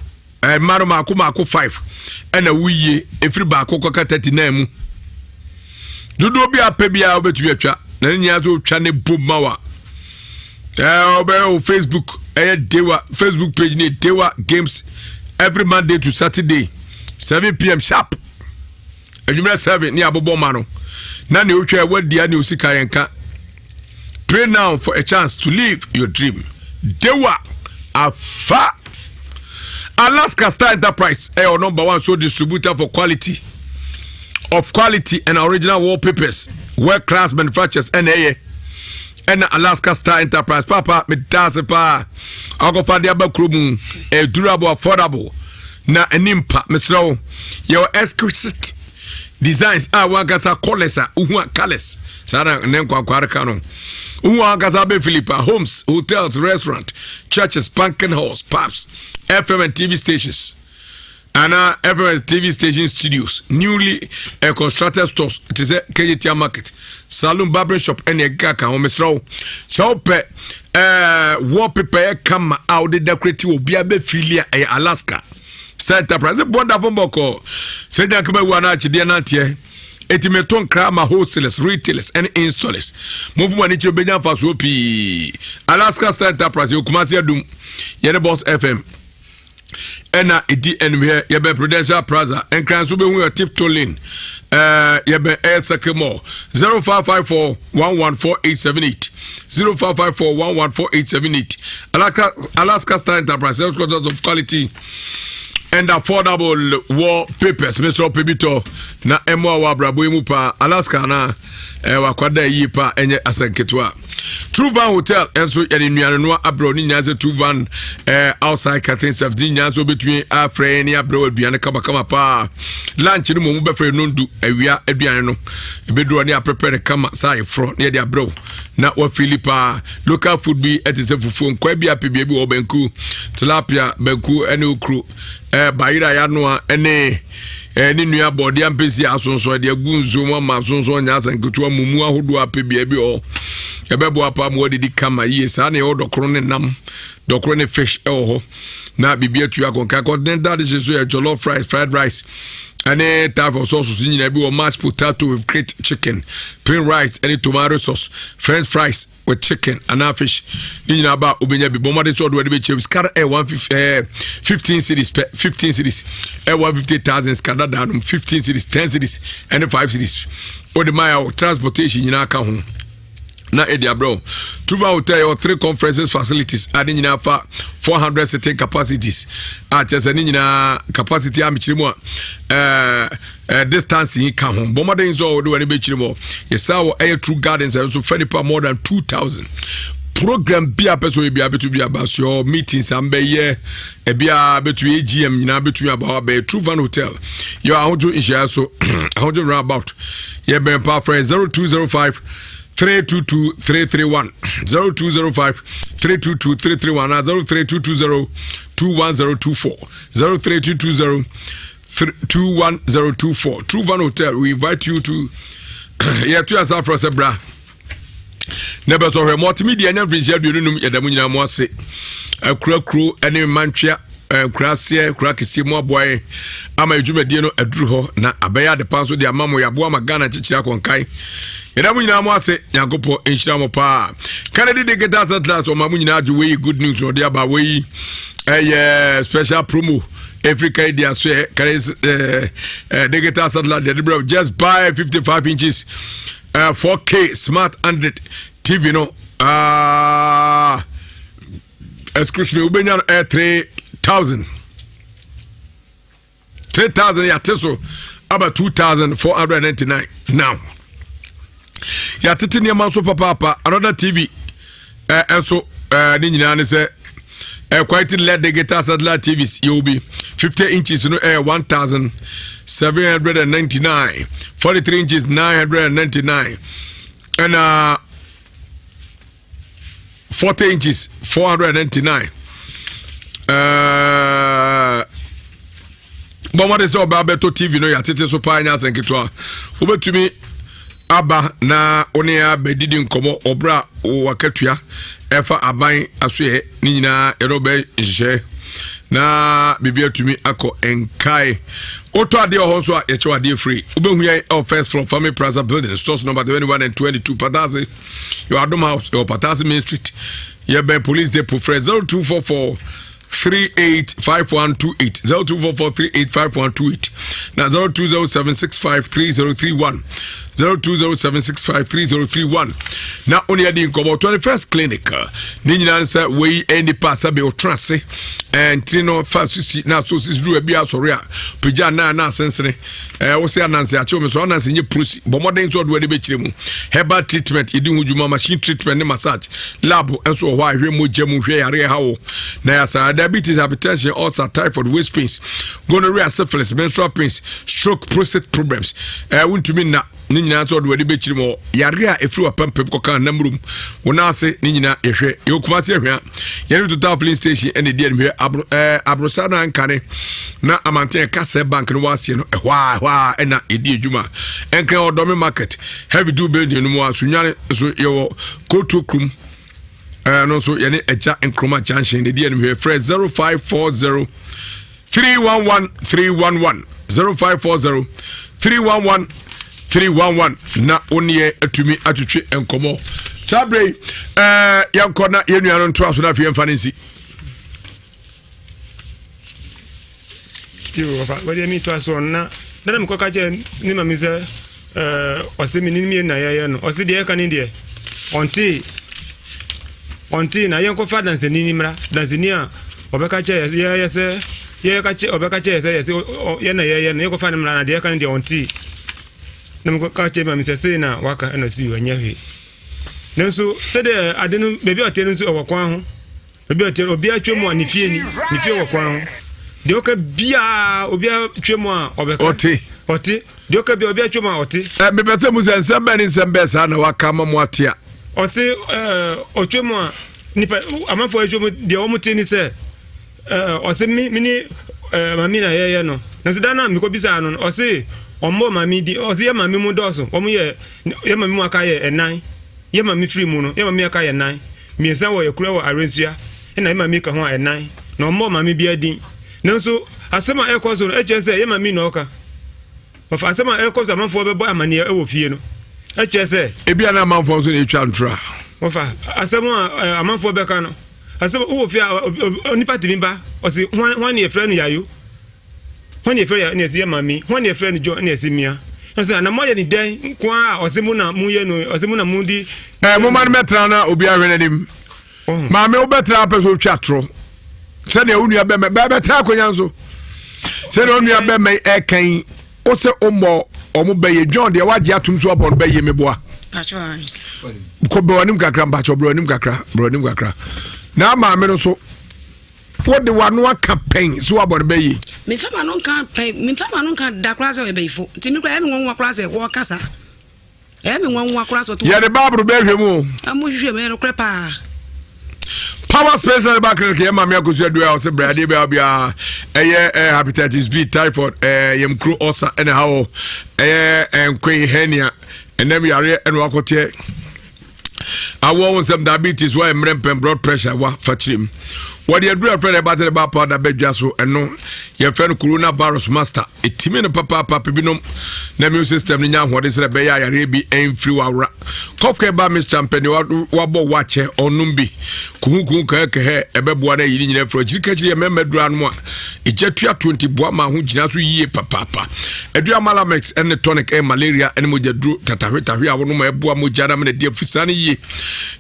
maro mako 5 ena wuye efiri ba akoko ka 39 mu dodo bi apebia obetu atwa na nya zo twa ne bom mawa obe o Facebook Dewa Facebook page ni Dewa Games every Monday to Saturday 7 p.m. sharp. Ejumra 7 ni abobo mano. Na ne otwa wadia ne osika yenka. Pray now for a chance to live your dream. Dewa Afa Alaska Star Enterprise our number 1 show distributor for quality and original wallpapers, world class manufacturers and Alaska Star Enterprise papa me dance pa agofa de abakromu durable affordable na enimpa mesro your exquisite designs wagasa colors colors sara nenkwa kwareka no wagasa be Philippa homes, hotels, restaurant, churches, banking halls, pubs, FM and TV stations. Ana FM TV station studios, newly constructed stores. It is a KJT market, saloon, barber shop, and a gaka on Mesro. So, wallpaper come out the decorative will be a filia Alaska. Santa Prize, wonderful boko. Said that come one arch, dear Natia. Etimeton Krama wholesalers, retailers, and installers. Move money to Benjamin Fasopi. Alaska Star Enterprise, Yokumasia Doom, Yere Boss FM. Ena edi enwe yebe Prudential Plaza enkranso be hu tiptoe lane yebe Sakemo 0554 114878 0554 114878 Alaska Star Enterprise of quality and affordable wallpapers Mr. Pebito na emo wa brabo mu pa Alaska na wakwada yi pa enye asanketwa True Van Hotel enso yede nuane no abro ni nyaze True Van outside Catherine Safety nyazo between afre ni abro aduane kama pa lunch no mo be fre no ndu awia aduane no ebeduro ni prepare kama sai fro na yede abro na wa Philippa local food bi etise fufu nkwa bi apebia bi wo banku tilapia banku ene okru bayira ya no ene ni nua body ampesi asonso de agunzo ma asonso nya asanketu amumu ahodo apebia bi o ebebo apa mo didi kama yi sa na o dokro ne nam dokro ne fish ho na bibia tu akonka continental dish so jollof rice, fried rice, and a type of sauce nyina bi o mashed potato with great chicken, plain rice, and tomato sauce, french fries with chicken and a fish. Nyina ba obenya bi bomade so do be chips car 15 cities 15 cities 150,000 scatter down 15 cities 10 cities and 5 cities. O the mile transportation nyina ka ho. Na edia bro Tuva Hotel or 3 conferences facilities adding in 400 sitting capacities just any capacity am chirimo distance in ka ho bomade so do any be chirimo yes our air true gardens and so fairly more than 2,000 program bia person bia betu bia about your meetings and be ye e bia betu AGM nyina betu about be True Van Hotel you are to share so how to run about ye be pa friend 0205 322 331 0205 322 331 03220 21024 03220 21024 True Van Hotel. We invite you to to answer for Sebra. Never saw her multimedia and every year. You know, Yadamunia Moise, a crew, any mancha. Krasia krakisi mo boy ama ejumedie no aduru ho na abaya de panso de amamo ya boa magana chichira konkai yeda munyina mo ase yagopo enhira mo pa Kennedy de get atlas o mamunyina adu we good news no de aba we special promo Africa dia so de get atlas de just buy 55 inches 4K smart 100 TV no excuse me ubenya 3,000 yateso about 2,499 now yatete ne man so papa another TV also ni nyina ne se quite LED digital satellite TVs you be 50 inches no 1,799 43 inches 999 and 40 inches 499 bomade so ba beto TV no yatete so pa anya senketwa obetumi aba na one ya bedidi nkomo obra wakatua efa aban asoe ni nyina erobe je na bibia tumi akọ enkai oto ade ho so a yeche ade free obehu ye first from Family Plaza building stores number 21 and 22 Patasi your Adom house or Patasi Main Street yɛbɛn police depot frɛ 0244 385128 0244385128 na 0207653031 0207653031 na oni adi nkɔbɔ 21st clinic ne nyinaa sɛ wei nipa sɛ be otrase ntri no fa susi na so sisi bi asɔre a pagya na asensene wo se ananse akyɛw me so ananse nye prosi bɔmɔden so ɔdo de bɛkyire mu herbal treatment yedi ho dwuma machine treatment ne massage lab nso wɔ hɔ a hwɛ mogya mu hwɛ yare ha wo na yasa diabetes, hypertension, ulcer, typhoid, waist pains, gonorrhea, syphilis, menstrual pains, stroke, prostate problems. Wuntumi na ni nyina so do de bechiri mo yare a efiri wapampem koka namrum wona se ni nyina ehwe yokuma se ehwe yare total filling station ene die ehwe abrosa na nkane na amante kase bank no wase no ehwa ena edi adwuma enkran odome market heavy do building no mo asunyane so yo kotu krum no so yene eja enkroma junction de die ehwe fresh 0540 311 311 0540 311 311 na onie atumi atwetwe enkomo sabre yanko na yenuano nto aso na fie mfa nsi yo fa wadi mi to aso na dana mi koka je ni mami se ose mi ni mi na ye no ose de ka ni de onti na yanko fa dance ni mra dance ni a obeka che ye se ye ka che obeka che ye se ye na ye no yanko fa ni mra na de ka ni de onti namko ka che ma mi se na waka na si wanya hwe nanso se de ade no bebi ote no so owokwan ho bebi ote obi atwemu a ni fie owokwan ho de oka bia obi atwemu a obeka ote de oka bia obi atwemu a ote me pese mu se nsamba ni nsamba sa na waka ma mo atia o se otwemu a nipa amafo atwemu de o mute ni se o se mi ni mami na ye no nanso dana mi ko bisa no o se ombo mami di o se ye mami mu doso omo ye mami mu aka ye enan ye mami free mu no ye mami aka ye enan miensa wo ye kura wo arensua na ye mami ka ho enan na ombo mami bia din nanso asema ekoso no eche se ye mami no oka ofa asema ekoso amanfo be boy amane e wo fie no eche se ebia na amanfo so na etwa ntra ofa asema amanfo be ka no asema wo fie onipa timba o se hwan ye frɛ no yayo when you frɛ ne sie mami when you frɛ no jo ne sie mia so na mo ye ni den kwa osimu na mu ye no osimu na mu di mo man metra na obi ahwe nanim mami wo betra peso twatro se ne onua be betra akonya nso se ne onua be me ekan o se omo be ye John de waje atum so obon be ye meboa pacho ko be wanim kakra pacho bro wanim kakra na mami no so what the one campaign so about be me fama no kan da class we be fo ti mi kwa me won wa class e wo kasa me won wa class to ya de babru be hwemu amu hwe me no krepa power special back ke ma me akosu adu a se brade be bia hepatitis B typhoid yem kro ulcer and how enkwen hernia enem yare en wakote awo won some diabetes why mrempem blood pressure wa fatrim what you do a friend about the powder bedja so eno your friend coronavirus master etimi no papa binom na immune system ni nya hode se be ya yare bi enfri wawra kofke ba Miss Champion wa bo wache onumbi kuhukun ka he ebeboa na yiri nyina fro jirikachiri ye memedura no a ejatua 20 boa ma ho gyina so yie papa edua Malamax and tonic malaria and mojadru tatahwetahwe a wono ma eboa mojara me na die fusane yie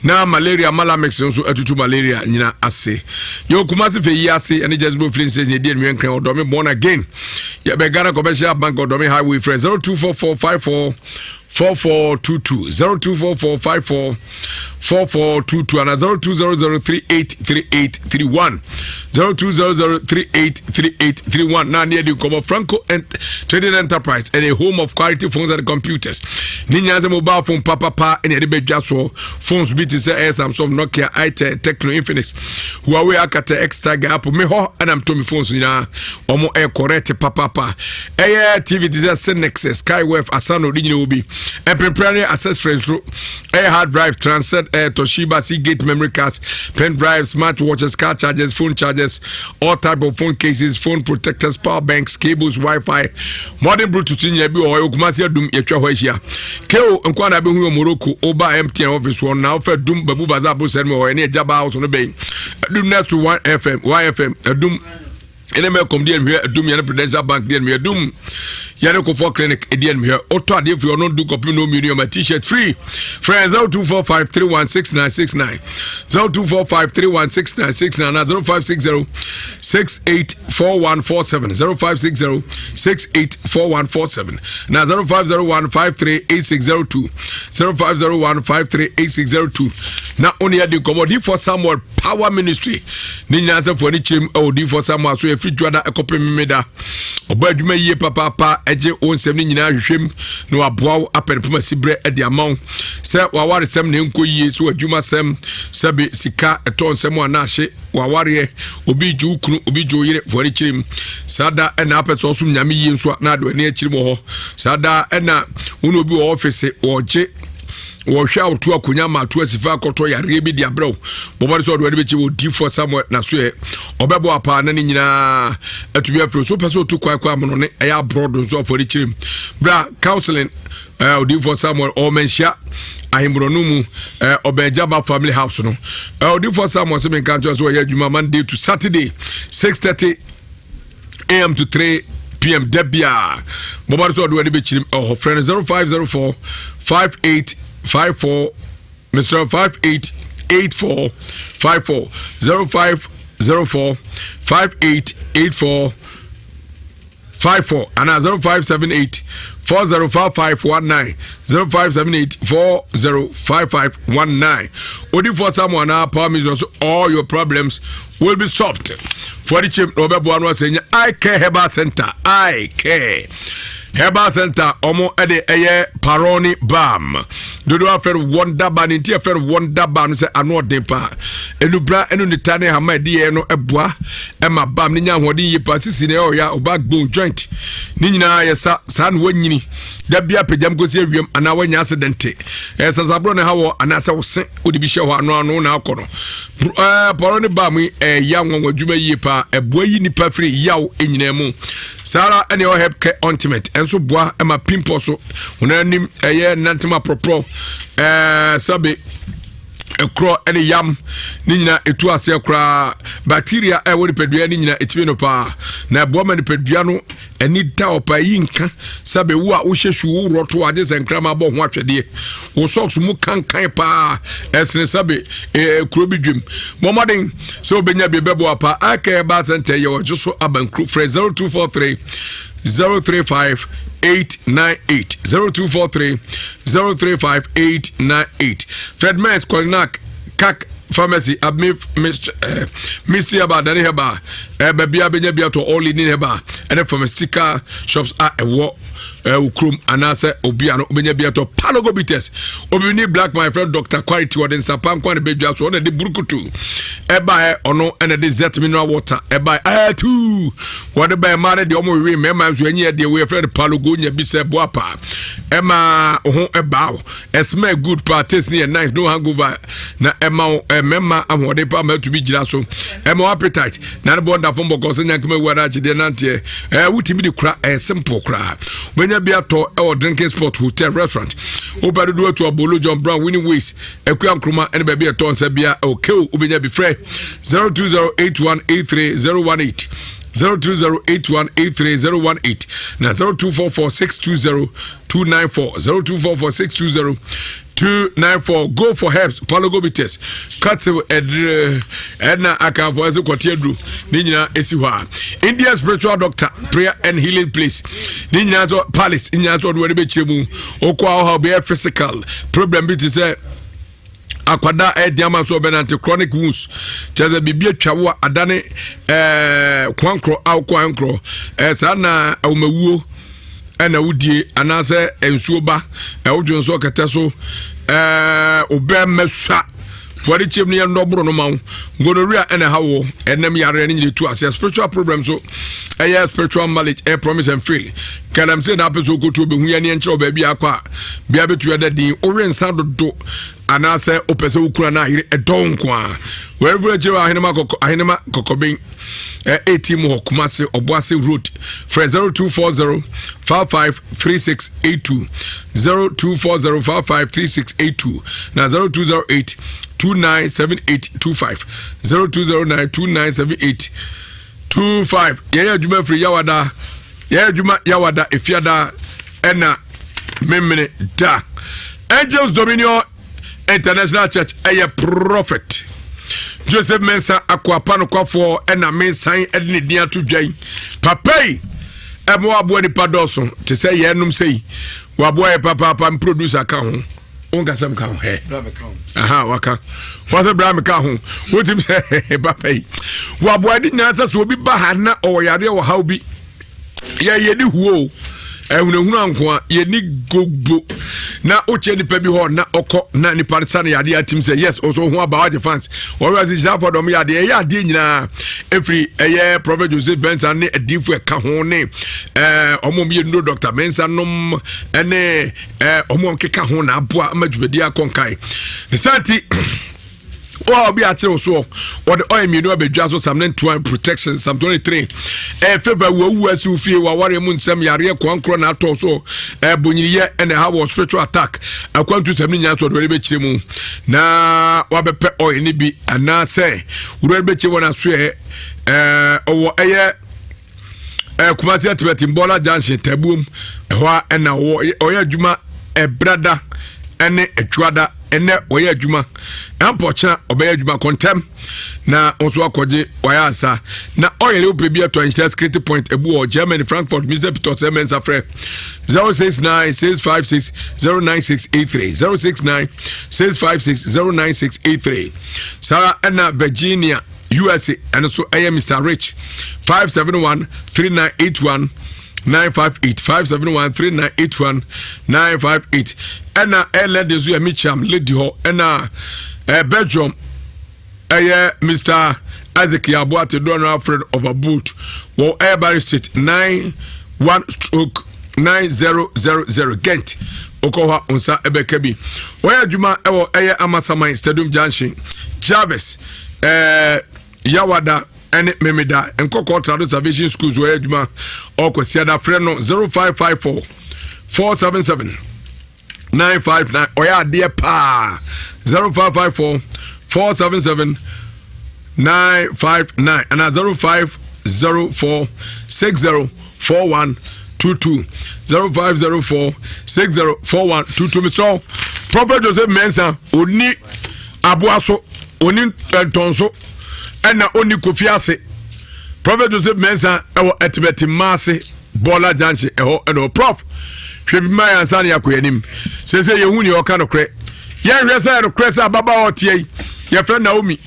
na malaria Malamax nso atutu malaria nyina ase yo kumasi fe yasi and just go flin say dey nwen kran odomi born again ya be Ghana commercial bank odomi highway friend 024454 4422 0244544422 and 0200383831 0200383831 na near the Cobo Franco and Trading Enterprise and a home of quality phones and computers. Ninya's mobile phone papa and the bed so phones beat is Samsung, Nokia, itel, Tecno, Infinix, Huawei, Akata, X-Tag, Apple, Meho, and I'm Tommy phones now. Omo air correct papa. Air TV disaster Nexus, Skywave, Asano, Ubi. Temporary accessories through air hard drive, Transcend, Toshiba, Seagate memory cards, pen drives, smart watches, car chargers, phone chargers, chargers, all type of phone cases, phone protectors, power banks, cables, Wi-Fi, modern Bluetooth in Yabi or Yokumasi Dum Yachawashia. Keo and Kwana Bihu Morocco, Oba MTN office one now for Dum Babu Bazabu Senmo or any Jabba house on the bay. Dum next to 1FM, YFM, Dum. Enemy come dear here, Dum Yana Prudential Bank, dear me, Dum Yanoko for Clinic, dear me here. Otto, if you are not do copy no medium, my t-shirt free. Friends 0245316969, 0245316969, 0560-684147, 0560-684147, now 0501538602, 0501538602. Now only at the commodity for somewhat power ministry. Nina for any chim or D for someone so if you draw a copy meda. Obey you may ye papa. Eje on 70 nyina hwehwem no aboa apenfoma sibre e de amount se waware sem ne nko yie so adwuma sem sebe sika eton sem ana hye waware obi ju kunu obi ju yire fori chirim sada na apeso so nyame yie nso na do ne achirim ho sada na unu obi wo office oje wo hwa otu akonya ma to asifa akoto yare bi dia brew bobare so do de bechi wo di for somewhere na so e obebo apa na ni nyina atubi afro so pese otu kwa amono ne e ya broad so for chirim bra counseling odi for somewhere o menhia ahimbrono mu obejaba family house no odi for somewhere so men kan so ya adwuma Monday to Saturday 6:30 AM to 3 PM Debia bobare so do de bechi oh friend 0504 5854 Mr. 588454 0504 588454 and 0578 405519 0578 405519. Only for someone our promise all your problems will be solved. For the chip Robert Buan was saying I care Herbal Center. I care Herbal Center omo ede eye Paroni Balm. Dodo after wonder ban inti after wonder ban say ano dempa. Enubra enu nitane hama de no eboa ema bam ni nya hodi yipa sisi ne oya obagbon joint. Ni nyina yesa san wanyini. Da bia pejam gosi awiem ana wanya accident. Sasabro ne hawo ana se wose odi bi hye ho ano na akono. Paroni Balm ya nwanwa dwuma yipa eboa yi nipa free yaw enyina mu. Sara ene o help care ultimate enso boa ema pimpo so unanim eye nantema propro sabe ekro ene yam ni nyina etu ase kra bacteria e wori pedua ni nyina etimi no pa na boa ma ni pedua no eni da opa yinka sabe wo a wo hyesu wo roto ade senkrama bo ho atwede wo socks mu kankan pa esne sabe kro bidwem momoden so obenya bebebo apa aka ba center ye wo so abankru 0243 035 898 0243 035 898 Fred Mans Kolinak Kak Pharmacy Abmif Mr. Heba Dani Heba Babia Benya Biato All in Heba and from sticker shops are a war Ukrum anase obiano obenya biato palogo bites obini black my friend Dr. Quality Warden Sapam Kwan baby so na de burukutu eba ono ene de zet mineral water eba tu wode ba mare de omo wi mema nso enye de we friend palogo nya bi se boapa ema ho eba smell good pa taste nice no hangover na ema mema amode pa ma to bi gira so ema appetite na de bonda fombo ko se nyankema wara chide nante wutimi de kra simple kra Biato or drinking spot hotel restaurant. Oba do to Abolo John Brown winning ways. Equia Kruma and baby a ton Sabia or Kill Ubenya be free 02081830118 02081830118 now 0244620294 0244620294 go for helps palogo bites cut edna account for as continue ninyina esiwa India spiritual doctor prayer and healing place ninyina so palace ninyina so do be chemu okwa how be physical problem bit is akwada diama so benante chronic wounds chaza bibia twawo adane kwankro kwankro sana awmawuo ana wudie anase ensuo ba wodwonso kete so obemeswa for chem ne ndobro no mawo gonorrhea ene hawo enem yare ne nyitu ase spiritual problems so spiritual knowledge promise and fail kalam say na peso ko to be hu ya ne nche oba bia kwa bia betu ya dadin orensa dodo anase opese ukura na ahire edonko a wherever you are ahinema kokobin 18 mo Kumasi Obuasi road for 0240 553682 0240 553682 na 0208 297825 0209 297825 yaya juma free yawada efiada ena memene da Angels Dominion International Church a prophet Joseph Mensah akwapano kwafo ena mensan edne dia to dwan papai emo abo ni padoso te say yenum sei wabo e papa producer ka ho onga sam ka ho he aha waka wasa bra me ka ho wotim say papai wabo adi nyasa so obi ba ha na o yare wo ha obi ye ni huo ehunahunu anko ye ni gogbo na oche ni pebi ho na oko na ni parisa na yade atim say yes also ho about the fans always is that for them yade nyina every Prophet Joseph Benson ne adifu ka ho ne omom ye no Dr. Mensah nom ene omom keka ho na aboa amadwubedi akonkai ne santi oh be at so what the oil menu abedwa so some 9 protection some 23 favor wu asu fie wa ware mu nsem yare kwankro na ato so bonyiriye ene ha was spiritual attack akwantu sem nya so do be kire mu na wabepe oil ni bi ana say wuro be kire wona so owo Kumasi atibeti Mbola Junction Tabum ho ena wo oya adwuma brada ene etwada ene oya adwuma ampocha obaya adwuma kontem na onso akoje waya asa na oil opebi ato security point ebu o Germany Frankfurt Mr. Peter Semens afre 06965609683 06965609683 Sarah ena Virginia USA and so I am Mr. Rich 571-3981 958 571-3981 958 and lady Zuya Micham lady ho and Belgium Mr. Isaac Yabuate Donald Alfred of a boot or Airbury Street 91/9000 Ghent Okoha Unsa Ebekebi where Juma Ewo Amasama Stadium Junction Jarvis Yawada and Memeda and Kokota Reservation Schools where Juma or Kwesiada Freno 0554 477 959 Oya dear pa 0554 477 959 and 0504 604122 0504 604122 Mr. Prophet Joseph Mensah oni abuaso oni tonso ena oni kofiase Prophet Joseph Mensah ewo etibeti mase Bola Junction eho eno prof hwebi mai ansane yakoyanim sese yehuni oka no kre ye hwese no kre sa baba otie ye fre Naomi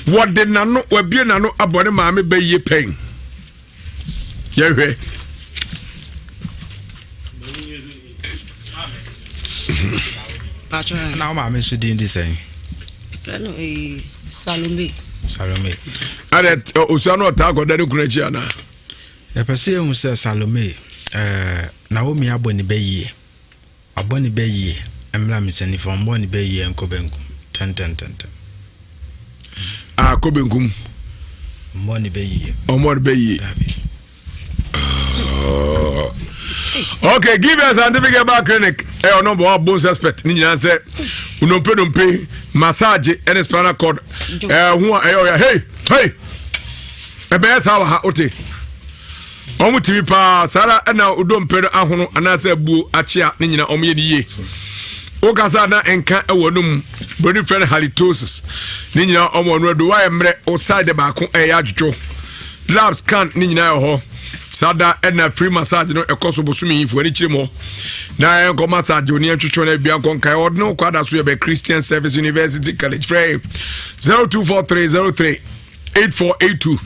wode nano wabie nano abone maame baye pen ye hwe Pacha na maame so din di sen no Salome ale Usano ta goda ni kunachi ana ya pese hu se Salome Naomi aboni baye emla misani from boni baye enkobenkum 10 kobenkum boni baye omor baye okay, give us a certificate about clinic. No more bone suspect. Ninya say, unompe massage and spinal cord. Hey. Ebe sa ha ote. Omu TV pa sara na udompe ahono anase bu achia ne nyina omye ni ye. Okasa na enka ewonum body friend halitosis. Ne nyina omo no do wa emre o side ba ko adwo. Lab scan ne nyina ho. Sada ena free massage no ekoso bosumi ifo ani chirimo na enko massage oni atwetwe na bia konkai odno kwada so be Christian Service University College frame 024303 8482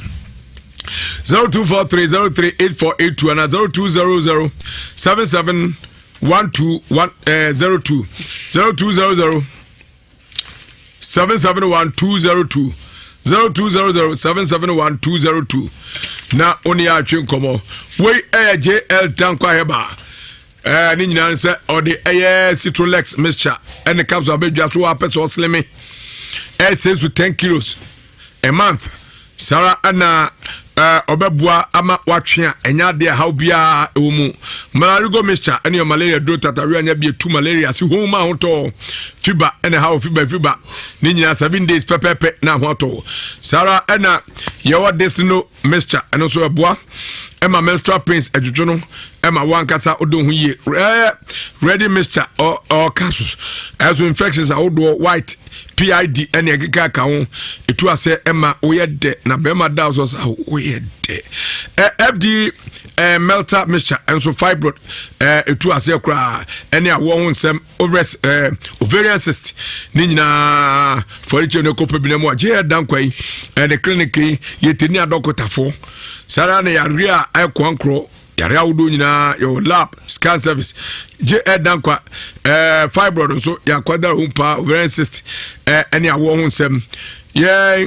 024303 8482 and 0200 771202 0200 771202 0200 771202 na oni atwe nkomo we JL tankwa heba ni nyina se odi Citrolex mixture and capsule abedwa so apese osleme says to 10 kilos a month Sarah ana obebua ama watwea enya de how bia ewumu malarigo mixture and your malaria do tatawe anya bia 2 malaria si homa hoto fiber and how fiber ni nyina 7 days pepepe na hoto Sarah ana your destino mixture and also abua Emma menstrual pains adwudwo no Emma wankasa odo hu ye ready mixture or capsules as infections are odo white PID and egika ka ho etu ase Emma oyede na bema dawsos oyede FD melter mixture and so fibroid etu ase kra ene awo ho nsem ovarian cyst ni nyina for each no kopebina mu agye dan kwai and the clinic yeteni adokotafo Sarah ne yaria ekwankro yaria wudo nyina your lab scan service je dankwa fibroid so yakwadar humpa ovarian cyst any awo ho nsem yeah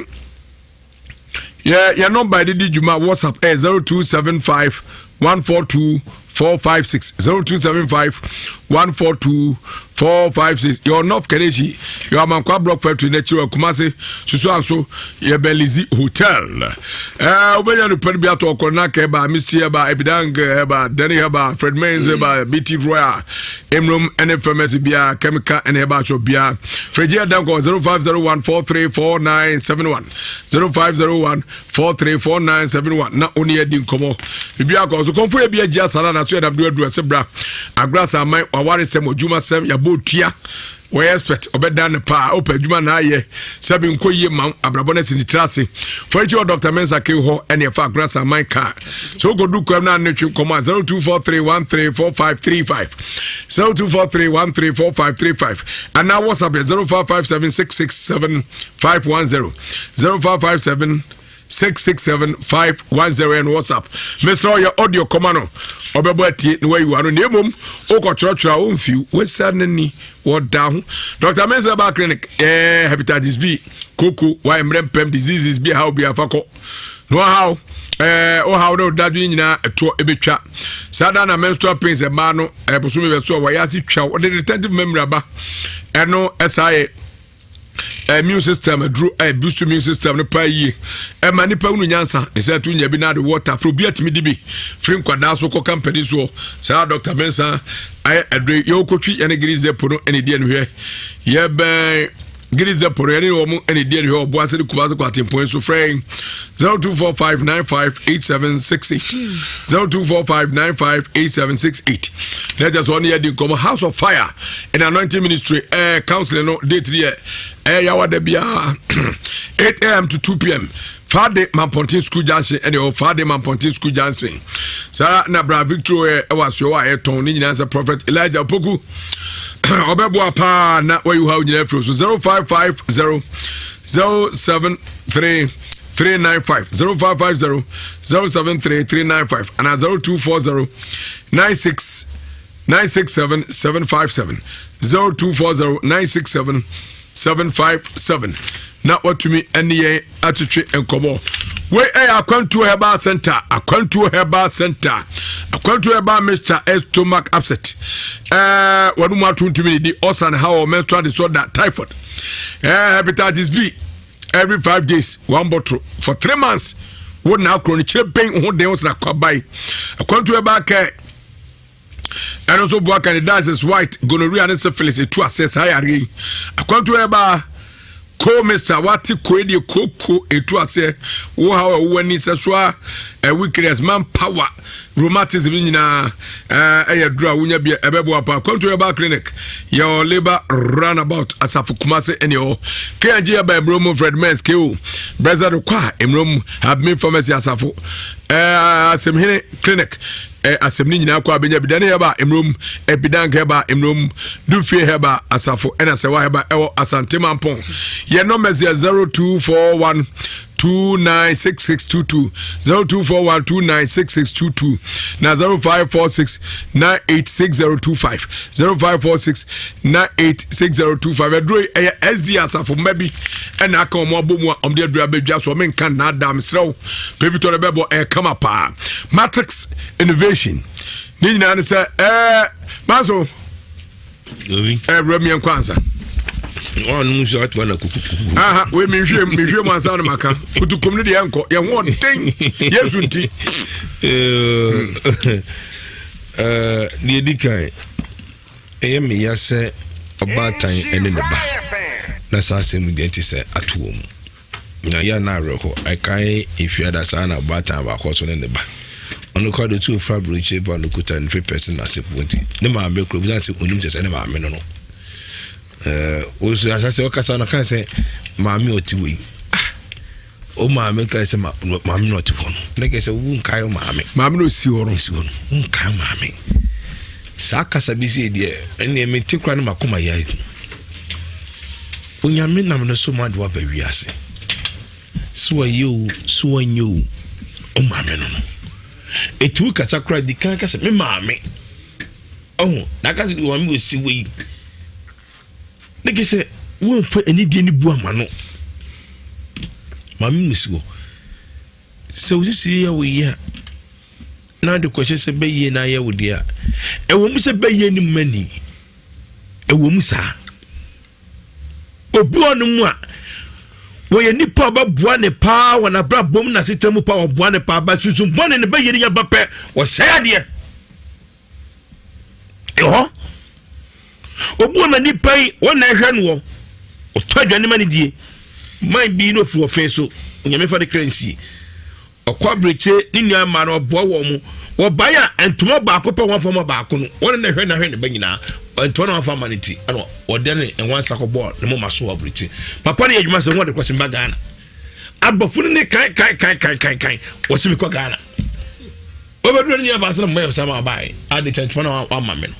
number did juma WhatsApp 0275 142 456 0275 142 456 your North Keneshi your Mankwa block factory natural Kumasi susu anso ye Belize hotel obenya no peribia to okona ke ba Mr. ba Ebidang ba Danny ba Fred Menz ba BT Royal Emrom NFMS bia chemical and ba shop bia Fredia Danko 0501434971 0501434971 na oni edi komo bia ko so konfo e bia gia sala na so da do sebra agrasa amai waware sem odwuma sem ya botua we expect obeda ne pa opadwuma na aye sabi nkoyie mam abrabona sinitrase for each Dr. Mensa ke ho ene fa agrasa amai ka so godu kwam na netwe komo 0243134535 0243134535 and now WhatsApp 0557667510 0557 667-510 and WhatsApp. Mr. Your audio command obebati no way you are nemum okochrochra onfiu wesanani what down Dr. Mensa ba clinic hepatitis B koko why mrempem diseases be how be afako no how how no dadu nyina eto ebetwa sada na menstrual pains e ma no ebusume be so wayasi twa the retentive memory aba eno SIA immune system drew boost immune system no pa yi mani pa unu nyansa e say to nya bi na the water fro bi atimi dibi free kwada so ko company so say Dr. Mensa ay adre yo kotwi ene gris de pono ene die no hwe ye ben gris de pono ene wo mu ene die no hwe obo ase kuba so kwatempo so frame 0245958768 0245958768 let us on here the come House of Fire in anointing ministry counseling no date there yawada bia 8 a.m. to 2 p.m. Friday Mampontin School Junction and Friday Mampontin School Junction. Sarah Nabra Victoria was your ton in answer Prophet Elijah Poku Obebo pa na where you have your so 0550 073 395 0550 073 395 and 0240 96 967 757 0240 967 757 na what me any atitwe enkomo we akwantu herbal center akwantu herbal Mr. stomach upset wanu ma tuntumi di osan how menstrual disorder typhoid hepatitis B every 5 days 1 bottle for 3 months would now chronic pain ho dey na kwabai akwantu herbal care and also boa candidates white gonorrhea and syphilis to assess higher akwantu herbal ko Mr. Wati kwedi koko etu ase wo ha wo ni sexual weakness manpower rheumatism nyina dura wunya bia ebebo apa konto eba clinic your labor runabout asafu kumase enyo KNG by Bromo Fred Menz KO brother kwa emrom have me pharmacy asafu asemhene clinic asemni nyina kwa benya bidane heba emrom ebidank heba emrom dufie heba asafo ena sewa heba ewo asante mampon ye number 0241 296622 0241296622 na 0546986025 0546986025 edro SD asafo mabi ena aka omo abomu omde edro abedwa so me nkan na adam srew baby to bebo come pa Matrix Innovation ni nyina ne sɛ maso obi bro mi enkwansa ɔno nso atwa na kuku aha we mi hwɛ mu ansa no maka kutukum ne de enko ye ho den Yesu nti ne dikai me ya sɛ ɔbaatan ene ne ba na saa asɛm de nti sɛ atoɔ mu na ya na areko akai ifiada saa na ɔbaatan ba kɔ so ne ba ono kwa do two fabric ba no kuta ne person as if wonti ne ma me kro bi na se onim se ne ma me no oso asase o kasa na kan se ma me oti we o ma me kan se ma me no oti hono ne ke se wu nkai o ma me no si horo nkai ma me sa kasa bi se de ene me ti kra no makoma ya onya me na me no so ma do ba wi ase so ayo so anyo o ma me no etu kasa kra di kan kasa me maame oh na kasa di wa me osi we ne ke se won fa eni die ni bu ama no maame musi wo se osisi ya we ya na de kwese se beye na ya wo dia e wo mu se beye ni mani e wo mu sa obi onu mu a wo ye nipa ba bua ne pa wa na bra bom na sitemu pa wo bua ne pa ba susu bone ne ba ye nya ba pe wo saya de ho obu na nipa yi wo na hwe no wo o to adwane mani die man bi no fu ofeso onyame fa de currency okwa breche ni nua ma no bo wo mu wo baya entoma ba ko pe won fo ma ba ko no wo na hwe ne ba nyina entoma na fa manity ano wo de ne enwan sako ball ne mo maso wa breche papa ne adwuma se won de kwese mba Ghana abofu ne kai wo se mi ko Ghana wo be do ne ya ba se mo ya sama bai ade entoma na wa ma me no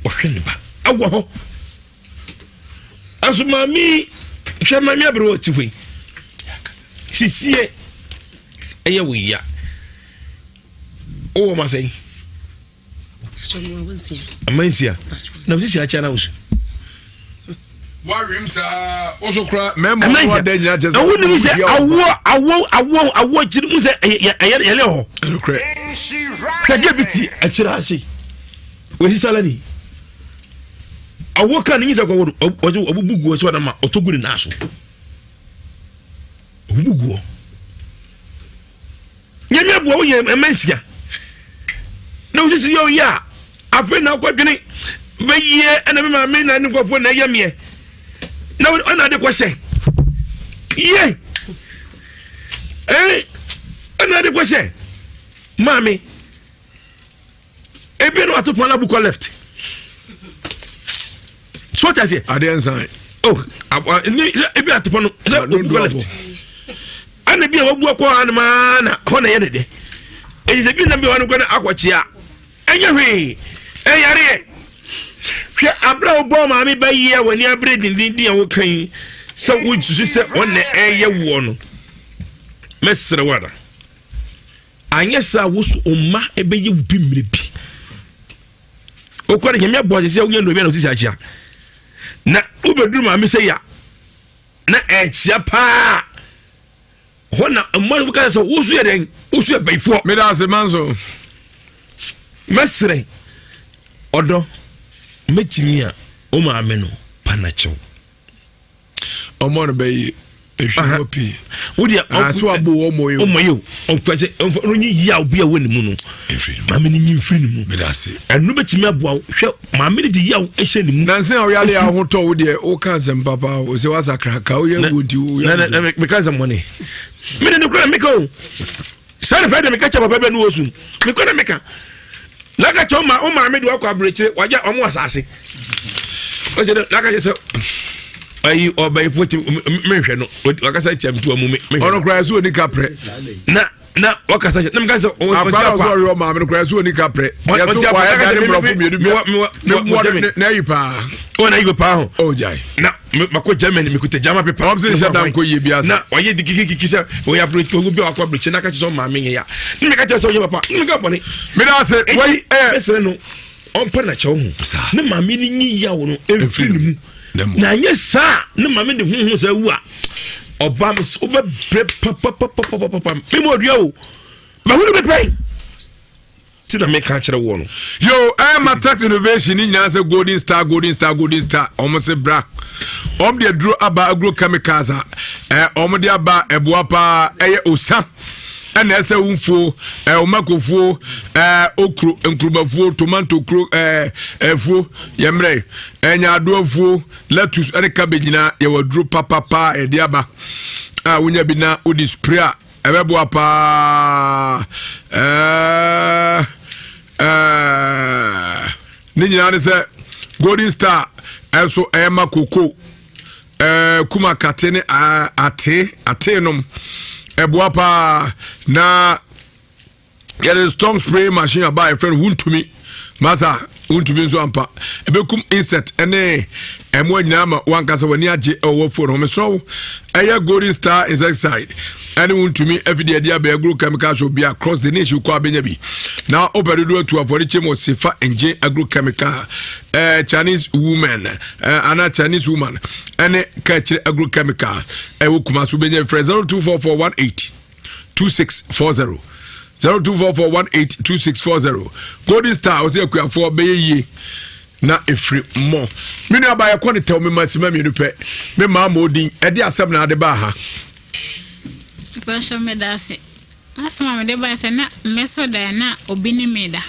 wo hwe ne ba awo ho aso mami hwe mami abro ti hwe sisie eye wo ya o ma sei amansia na sisi acha na usu wa rimsa osokra memo wa de nya je awu ni se awo jiri mu se yele ho elukre hwede biti akira ase we si salani awo kan ni se ko obubugu o se na ma otoguri na aso obubugu nyanya bo wo ye amansia na usisi yo ya afi na kwadwene beye ana me ma me na ne kofo na yamie na ona de kwose ye ana de kwose mami ebe no atopo na buko left so what I say adensan oh ebe atopo no buko left ana bi awu ko anma na hona ye de eji bi na bi wanu ko na akwachia enya hwe eyare hwe abra obo ma me bayi wani abre dindin wo kan se wo tusu se wonne eye wo no mesre wada anya sa wo so umma ebeye wo bi mire bi okore nyame abo se wonya no bi na otisi achia na ubeduru ma me se ya na echia pa hona mo ka se wo so ye den wo so ye baifo me da se manzo mesre odo metimi a o ma ameno panacho omo no be ehwo pi wodi aso abo wo moyo on kwese onyi ya obi a woni mu no mame ni nyimfiri ni mu me da se enu betimi abo hwe mame ni di ya o ehye ni mu nanse o yale a ho to wo de o ka zem papa o se wasakra ka o ye wodi o na me ka zem money me ne kura me ko sare fa de me ka cha papa be no osun me ko na me ka laka choma o ma me do akwa breche waja omo asase o se laka je se ayi obay foti me hwe no wakasa tiam to amu me ono kra so ni kapre na wakasa na me ka se o akwa so yo ma me kra so ni kapre ya so kwa ya gari bro fu me na yi pa o na yi pa ho o jai na mako Germany me kuta jama paper o se shada ko yi biasa na waye dikiki se o ya breche o bi akwa breche na ka se so ma me ya me ka se o ye papa me ka bone me da se wai se no on pa na chewo mu ne ma me ni nyi ya wo no emfiri ni mu na nye sa ne ma me de hunhu sa wu a oba me o be papa me mo dua o ma hu be pai nti na meka kyerɛ wo no yo my tax innovation ni nyina sɛ golden star almost bra de duro aba agrochemicals de aba eboa pa osa ɛna ɛsɛ wumfuo omakofuo okro nkrubafuo tomato kro fuo yemre enyadoafuo lettuce ɛne cabbage na yɛwaduro papa ɛde aba wonya bi na odi spray a ɛbɛboa pa ne nyina ne sɛ golden star ɛso ɛma koko kuma kate ne ate nom eboa pa na yɛde storm spray machine aba a friend wuntumi masa wuntumi nso ampa ebekum insect ene emo nyina ma wankasa wani agye owo fo no meso ɛyɛ golden star insecticide ene wuntumi everyday dia be agrochemical shop be across the nation ko abenya bi na obedo to afori chemo sefa engine agrochemical Chinese woman ana Chinese woman ene kachire agrochemical ewo kuma so benya frɛ 024418 2640 0244182640 golden star was here for beye na efri mo menu aba ye kwone tell me masima me nupe me ma modin e de asem na ade ba ha pastor medase asema me de ba se na meso da na obi ni meda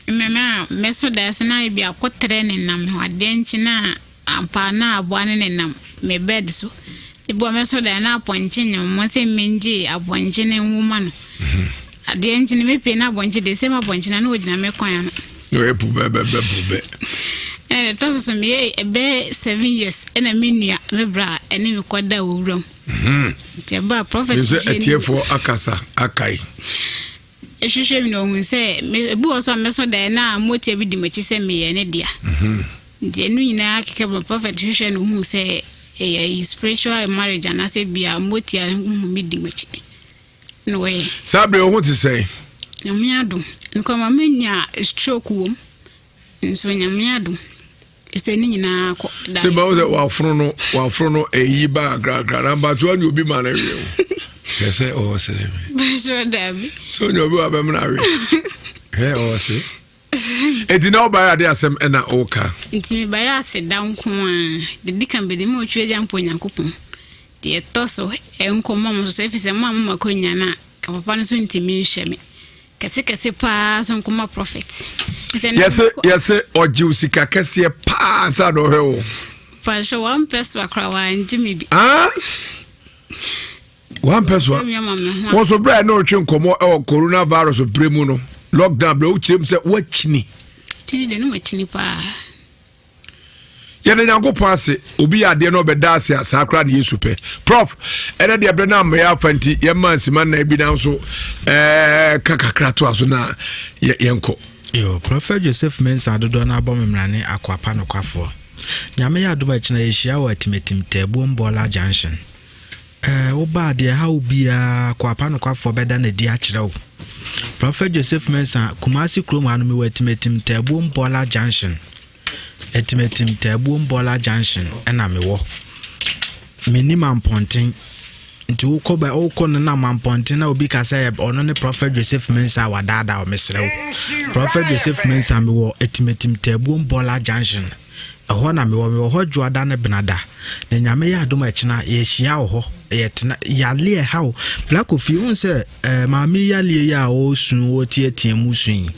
na meso da se na bi akotre ne nam ho ade nchi na ampa na aboane ne nam me bed so ibo meso da na aponche nyom mo se menji aponche ne nwuma no ade engine me pe na bonche de se ma bonche na no ogina me kwan no no bube to so me ebe 7 years na me nua me bra ene me koda owuram te ba prophet etie for akasa akai ehwehwe mi no hu se me bu oso me so da na moti bi di machi se me ye ne dia de enu nyina akeke prophet hwehwe no hu se spiritual marriage and I say bia moti a hu mi di machi no way sabre o to say nyamiado nko ma menya stroke wom nso nyamiado ese ni nyina ko da se ba wo wa frono eyi ba gra namba to ani obi ma na wi o se o se le ba so da bi so nyo bi wa ba na wi o se edina oba ade asem na oka ntimi ba ya se dan ko a de dikan be de mo twa jampo nyankopon de toso enkomo mo so efise mo amama ko nyana ka papa no so ntimi nhweme kese pa so nkoma prophet yes oji usika kese pa sa do he o pa so one person akra wa njimi bi one person wo so bra no twe nkomo e coronavirus bremu no lockdown bra o chim se wachini tini de no wachini pa yene nyankopon ase obi ade no beda ase asakra na Yesu pe prof ene de bre na me afanti ye mansima na bi na so kakakra to aso na yenko yo prophet Joseph Mensah dodo na abomemrane akwapa no kwafo nyame ya adoma china yehia wa timetim tabu mbola junction oba de ha obia kwapa no kwafo beda na di akire wo prophet Joseph Mensah Kumasi Krom anu me wa timetim tabu mbola junction etimetim tabu mbola junction ena mewo minimum ponting nti ukoba okon na mamponting na obi ka say ono ne prophet Joseph Mensah wadada o mesrew prophet Joseph Mensah mewo etimetim tabu mbola junction eho na mewo ho juada na benada na nyame ya adoma china ye hia ho yetina yale hawo black of you say maami yale ya o sun wo tie musun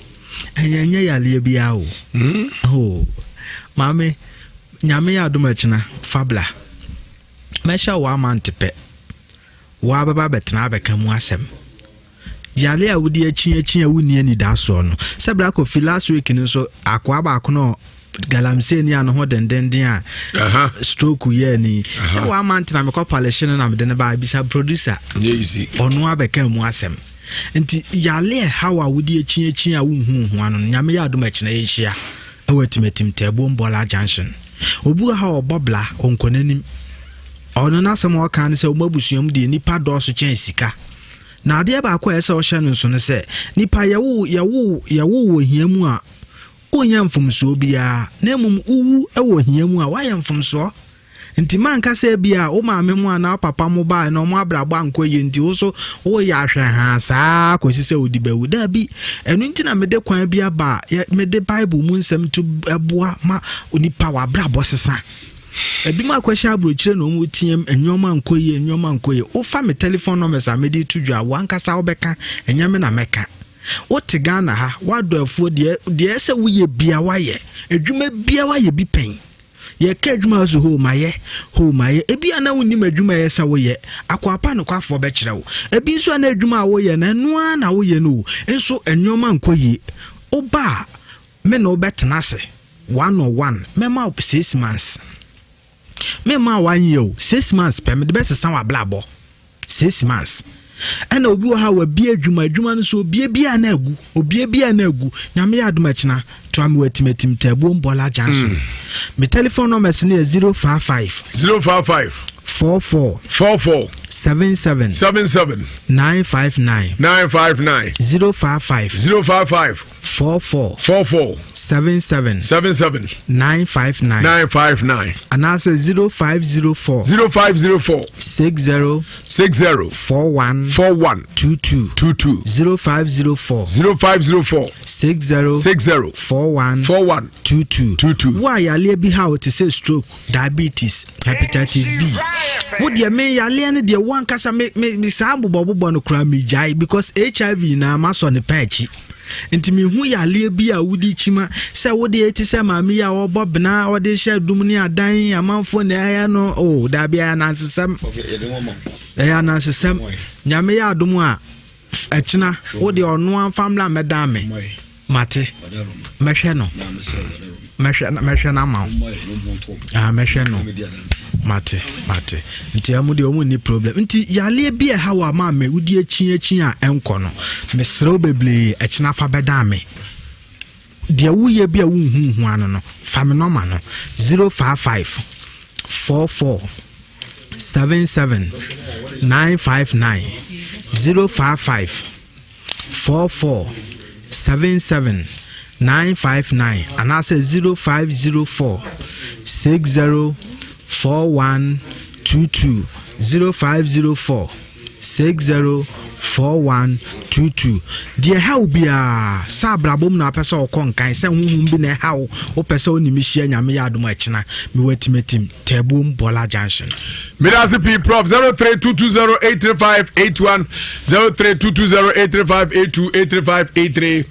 enyenye yale bia o oh mame nyame ya adoma china fabla mesha wa mantepe wa baba betena beka mu asem yale a wudi achi a wuni ani da so no se black of last week ni so akwa ba akono galamse ni ano ho dendenden a stroke ye ni se wa mantena me ko polish na me de ba bisa producer easy ono abeka mu asem nti yale hawa wudi achi a wuhu ano nyame ya adoma china ye hia awatimetim tabu mbola junction obu ha obobla onkonanim ono na asem o kan se o mabusuam de nipa do so chen sika na ade ba akwa ese o hye no so ne se nipa yawo wo hiamu a onya mfumso bia na mum uwu ewo hiamu a wayɛ mfumso nti man ka say bia o maame mu ana papa mu ba na o mu abrabo anko ye nti wo so wo ya hwe ha saa kwesi sɛ odi bawu da bi enu nti na mede kwan bia ba mede bible mu nsɛm to eboa ma onipa wa brabo sesa ebi ma kwahia abrochire no mu tiem enwoma nkoye o fa me telephone number sa me di tudwa wankasa wo beka enyame na meka wo te Ghana ha wado afuo de se wo ye bia waye adwuma bia waye bi pen ye ka adwuma so ho maye ebi ana woni madwuma ye sa wo ye akwapa no kwafo be kire wo ebi so ana adwuma wo ye na no na wo ye no enso enwoma nkoye oba me no betena se 101 mema 6 months mema 1 year 6 months pe me de be sesan wa blabo 6 months and obi ha wa bia adwuma no so bia na agu nyame ya adumachina to am wetimetim tabu mbola junction me telephone number is 055 44 77 959 055 44 77 959 and answer 0504 60 41 22 0504 60 41 22 why yale bi how to say stroke diabetes hepatitis B wo de me yale ne de wan kasa me sa bobo no kra me jai because HIV na maso ne pachi nti me hu yale bi a wudi chima se wo de eti se maami ya obo bena o de hye dum ni adan amanfo na ya no o da bia na nsesam ya na nsesam nyame ya dum a echina wo de ono amfamla medame mate mehwe no mehwe na ma mehwe no mate nti amudi omu ni problem nti yale bi e ha wa ma me wudi echi a enko no mesrew beble echina fa bedame de wuye bi a wunhu ano no fa me no ma no 055 44 77 959 055 44 77 959 and I say 0504 60 4122 0504 60 4122 dear how be a sabrabom na pesa o konkan se huhum bi na how o pesa onimi hia nyame ya adom akina me watimetim tabum bola junction Mirasi P Prof 0322083581 0322083582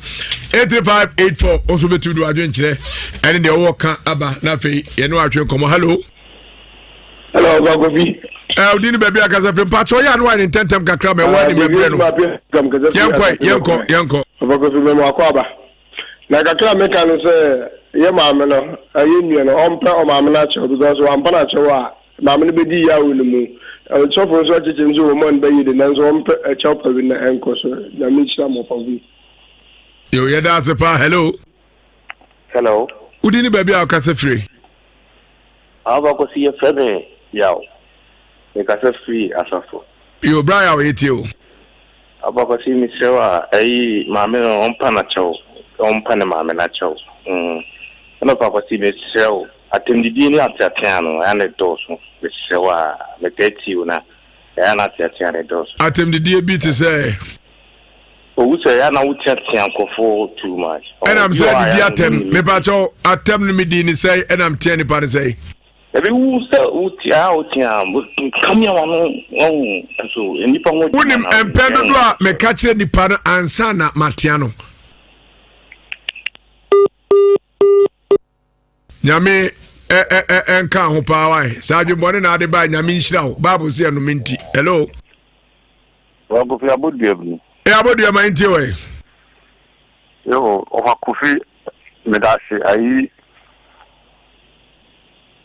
83583 also betu do adwen kire ene de wo ka aba na fei ye no atwe komo hello Bagovi Udini baby akaza from pacho ya no in tentem kakra me wani me bre no yenko Bagovi me akwaba na kakra me kan say ye maame no aye nue no ompa o maame na che because o ampa na che wa maame no bedi ya wo mu so for so che nzo wo man bayi de nanzo ompa e chopa bi na enko so na me chira mo pavi yo ye da se pa hello Udini baby akaza free aba ko si ye frebe yawo ekase free asafo yo Brian o yetio abako si mi sewa ai maame no ompa na chawo ompa na maame na chawo no papa si mi sewa atemdidi ni atiatiano ane doso mi sewa meteti una yana atiatiano doso atemdidi bi te say owuso yana utiatian kofo too much and I'm saying di atem me pa cho atem ni mi di ni say and I'm tiani pa ni say ebi wusa utia kamia wano so nipa ngo unim empendo do a me ka kire nipa na ansa na matiano nyame enka ho pa wai saje bone na ade ba nyame nhira ho bible say no menti hello wabo fi abodu abodu ma nti we yo o hakufi medashi ayi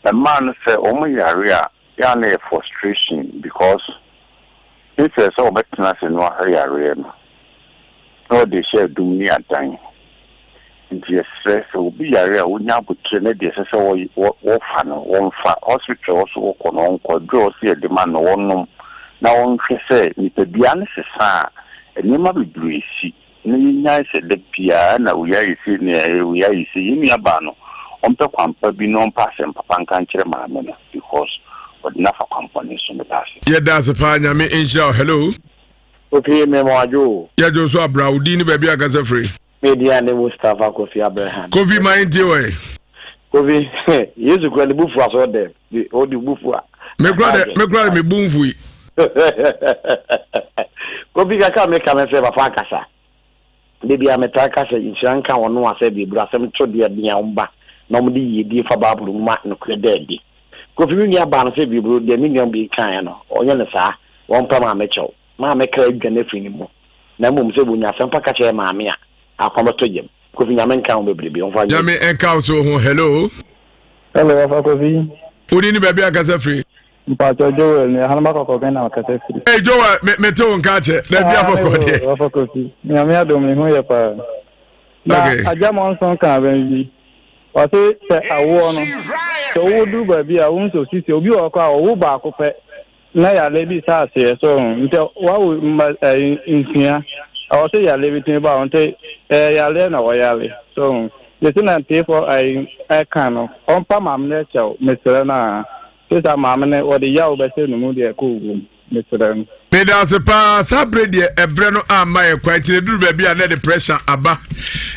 a man say yarea yana frustration because he says so betna se no yarea no they share dum ni adan nti stress obi yarea wonya butre na de se wo fa no won fa hospital also wo kono nko draw se de man no wonnom na won hwe se ni pebia ne sesa enima bibirisi ni nya se de pia na uyayisi ni uyayisi yimi aba no ompe kwampa bi no mpase mpapa nka nkire maame na because but enough of company so me das. Yeah, that's a pa nyame insha. Hello. Okay, me moajo. Yeah, Joshua Abraudi ni baby akasa free. Media ne Mustafa Kofi Abraham. Kofi mind way. Kofi, yesu kwa ni bufu aso dem. O di bufu a. Me kra me bumfu. Kofi ka me se ba fa kasa. Debi ametaka se inshanka wono ase bi bru asem to de dia umba. Na mo di yedi fa babulu ma no kre dedi. Kofi mi aba no se bi bru de mi nyam bi kan no. Onye ne sa, won pa ma me chew. Ma me kra dwane fini mu. Na mo se bu nya asem pa ka che ma me a. Akomato jem. Kofi nyame nka wo bebrebe on fa. Nyame enka so ho hello. Hello, Papa Kofi. Odi ni baby akasa free. Mpacho Joel ni hanama ko gena akasa free. Hey Joel, me to nka che. Na bia boko de. Papa Kofi. Nyame adom ni ho ye pa. Na aja mo nson kan ben bi. Wa se awo no. So wo du baby a won so sisi obi o ko a wo ba ko pe. Na ya le bi sa se so nte wa wo nsia. I say ya live it about ya le na wa ya le so the thing and pay for I can on pa mam na chow Mr. na so that mam na o de ya o be se no mu de ko wu Mr. Peda se pa sabre de ebre no ama e kwati ne duru ba bia na the pressure aba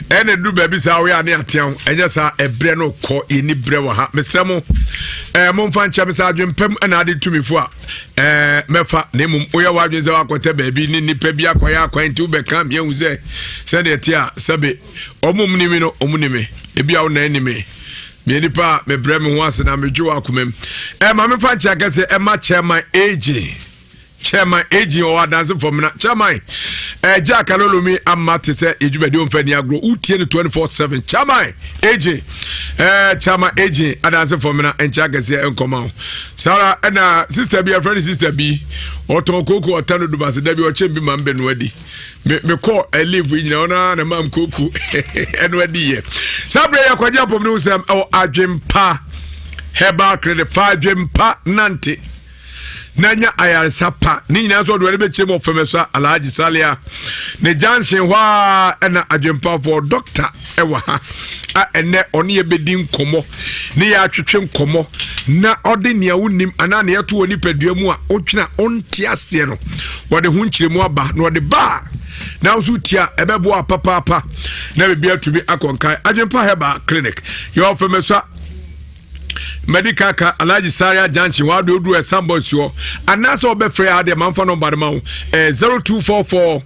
e na duru ba bi sa we ane atean enye sa ebre no ko eni bre wo ha Mr. mo mo mfa ncha me sa adwempem na ade tumifo a mefa na mum oya wadwen se wakote ba bi ni nipa bi akoya akwanti ube kam ye uze se de tia sabe omum ni mi no omunime e bia wo na enime me nipa me bre me ho ase na me dwo akomam ma me fa ncha ka se ma chairman Chairman AG or dance for me. Chairman, Jack Alolumi, I'm Matty say, Ejubedi on Fanny Agro, Utian 24/7. Chairman AG, Chairman AG, I dance for me and Jack is here and come out. Sarah and sister B, a friend sister B, or Tonko or Tano Dubas, Debbie or Champion Man Ben Weddy. Me call I live with you now, and Mam Kuku and Weddy. Sabre, I quite jump of news or Ajim Pa, Heba credit 5 Jim Pa Nanti. Nanya ayaresa pa ni nyina so do be chemo femesa Alhaji Salia ne Johnson wa na adwempa for doctor ewa ha a ene oni e bedin komo ne ya atwetwe komo na ode ne awunim ana ne yato oni padua mu a otwena onti ase no wode hu nkyiremu aba na wode ba na usu tia ebebo apapa na bibia tubi akonkai adwempa heba clinic yo femesa medical ka Alhaji Saria Janchi wa do sambo sio anasa obefre ade manfa number ma 0244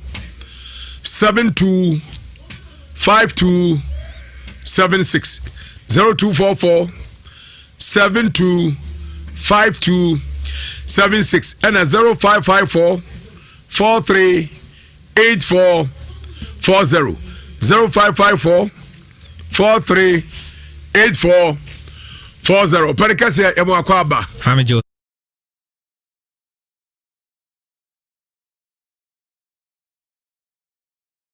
725276 0244 725276 and 0554 438440 0554 438440 Perikasi ya mwakwaba. Family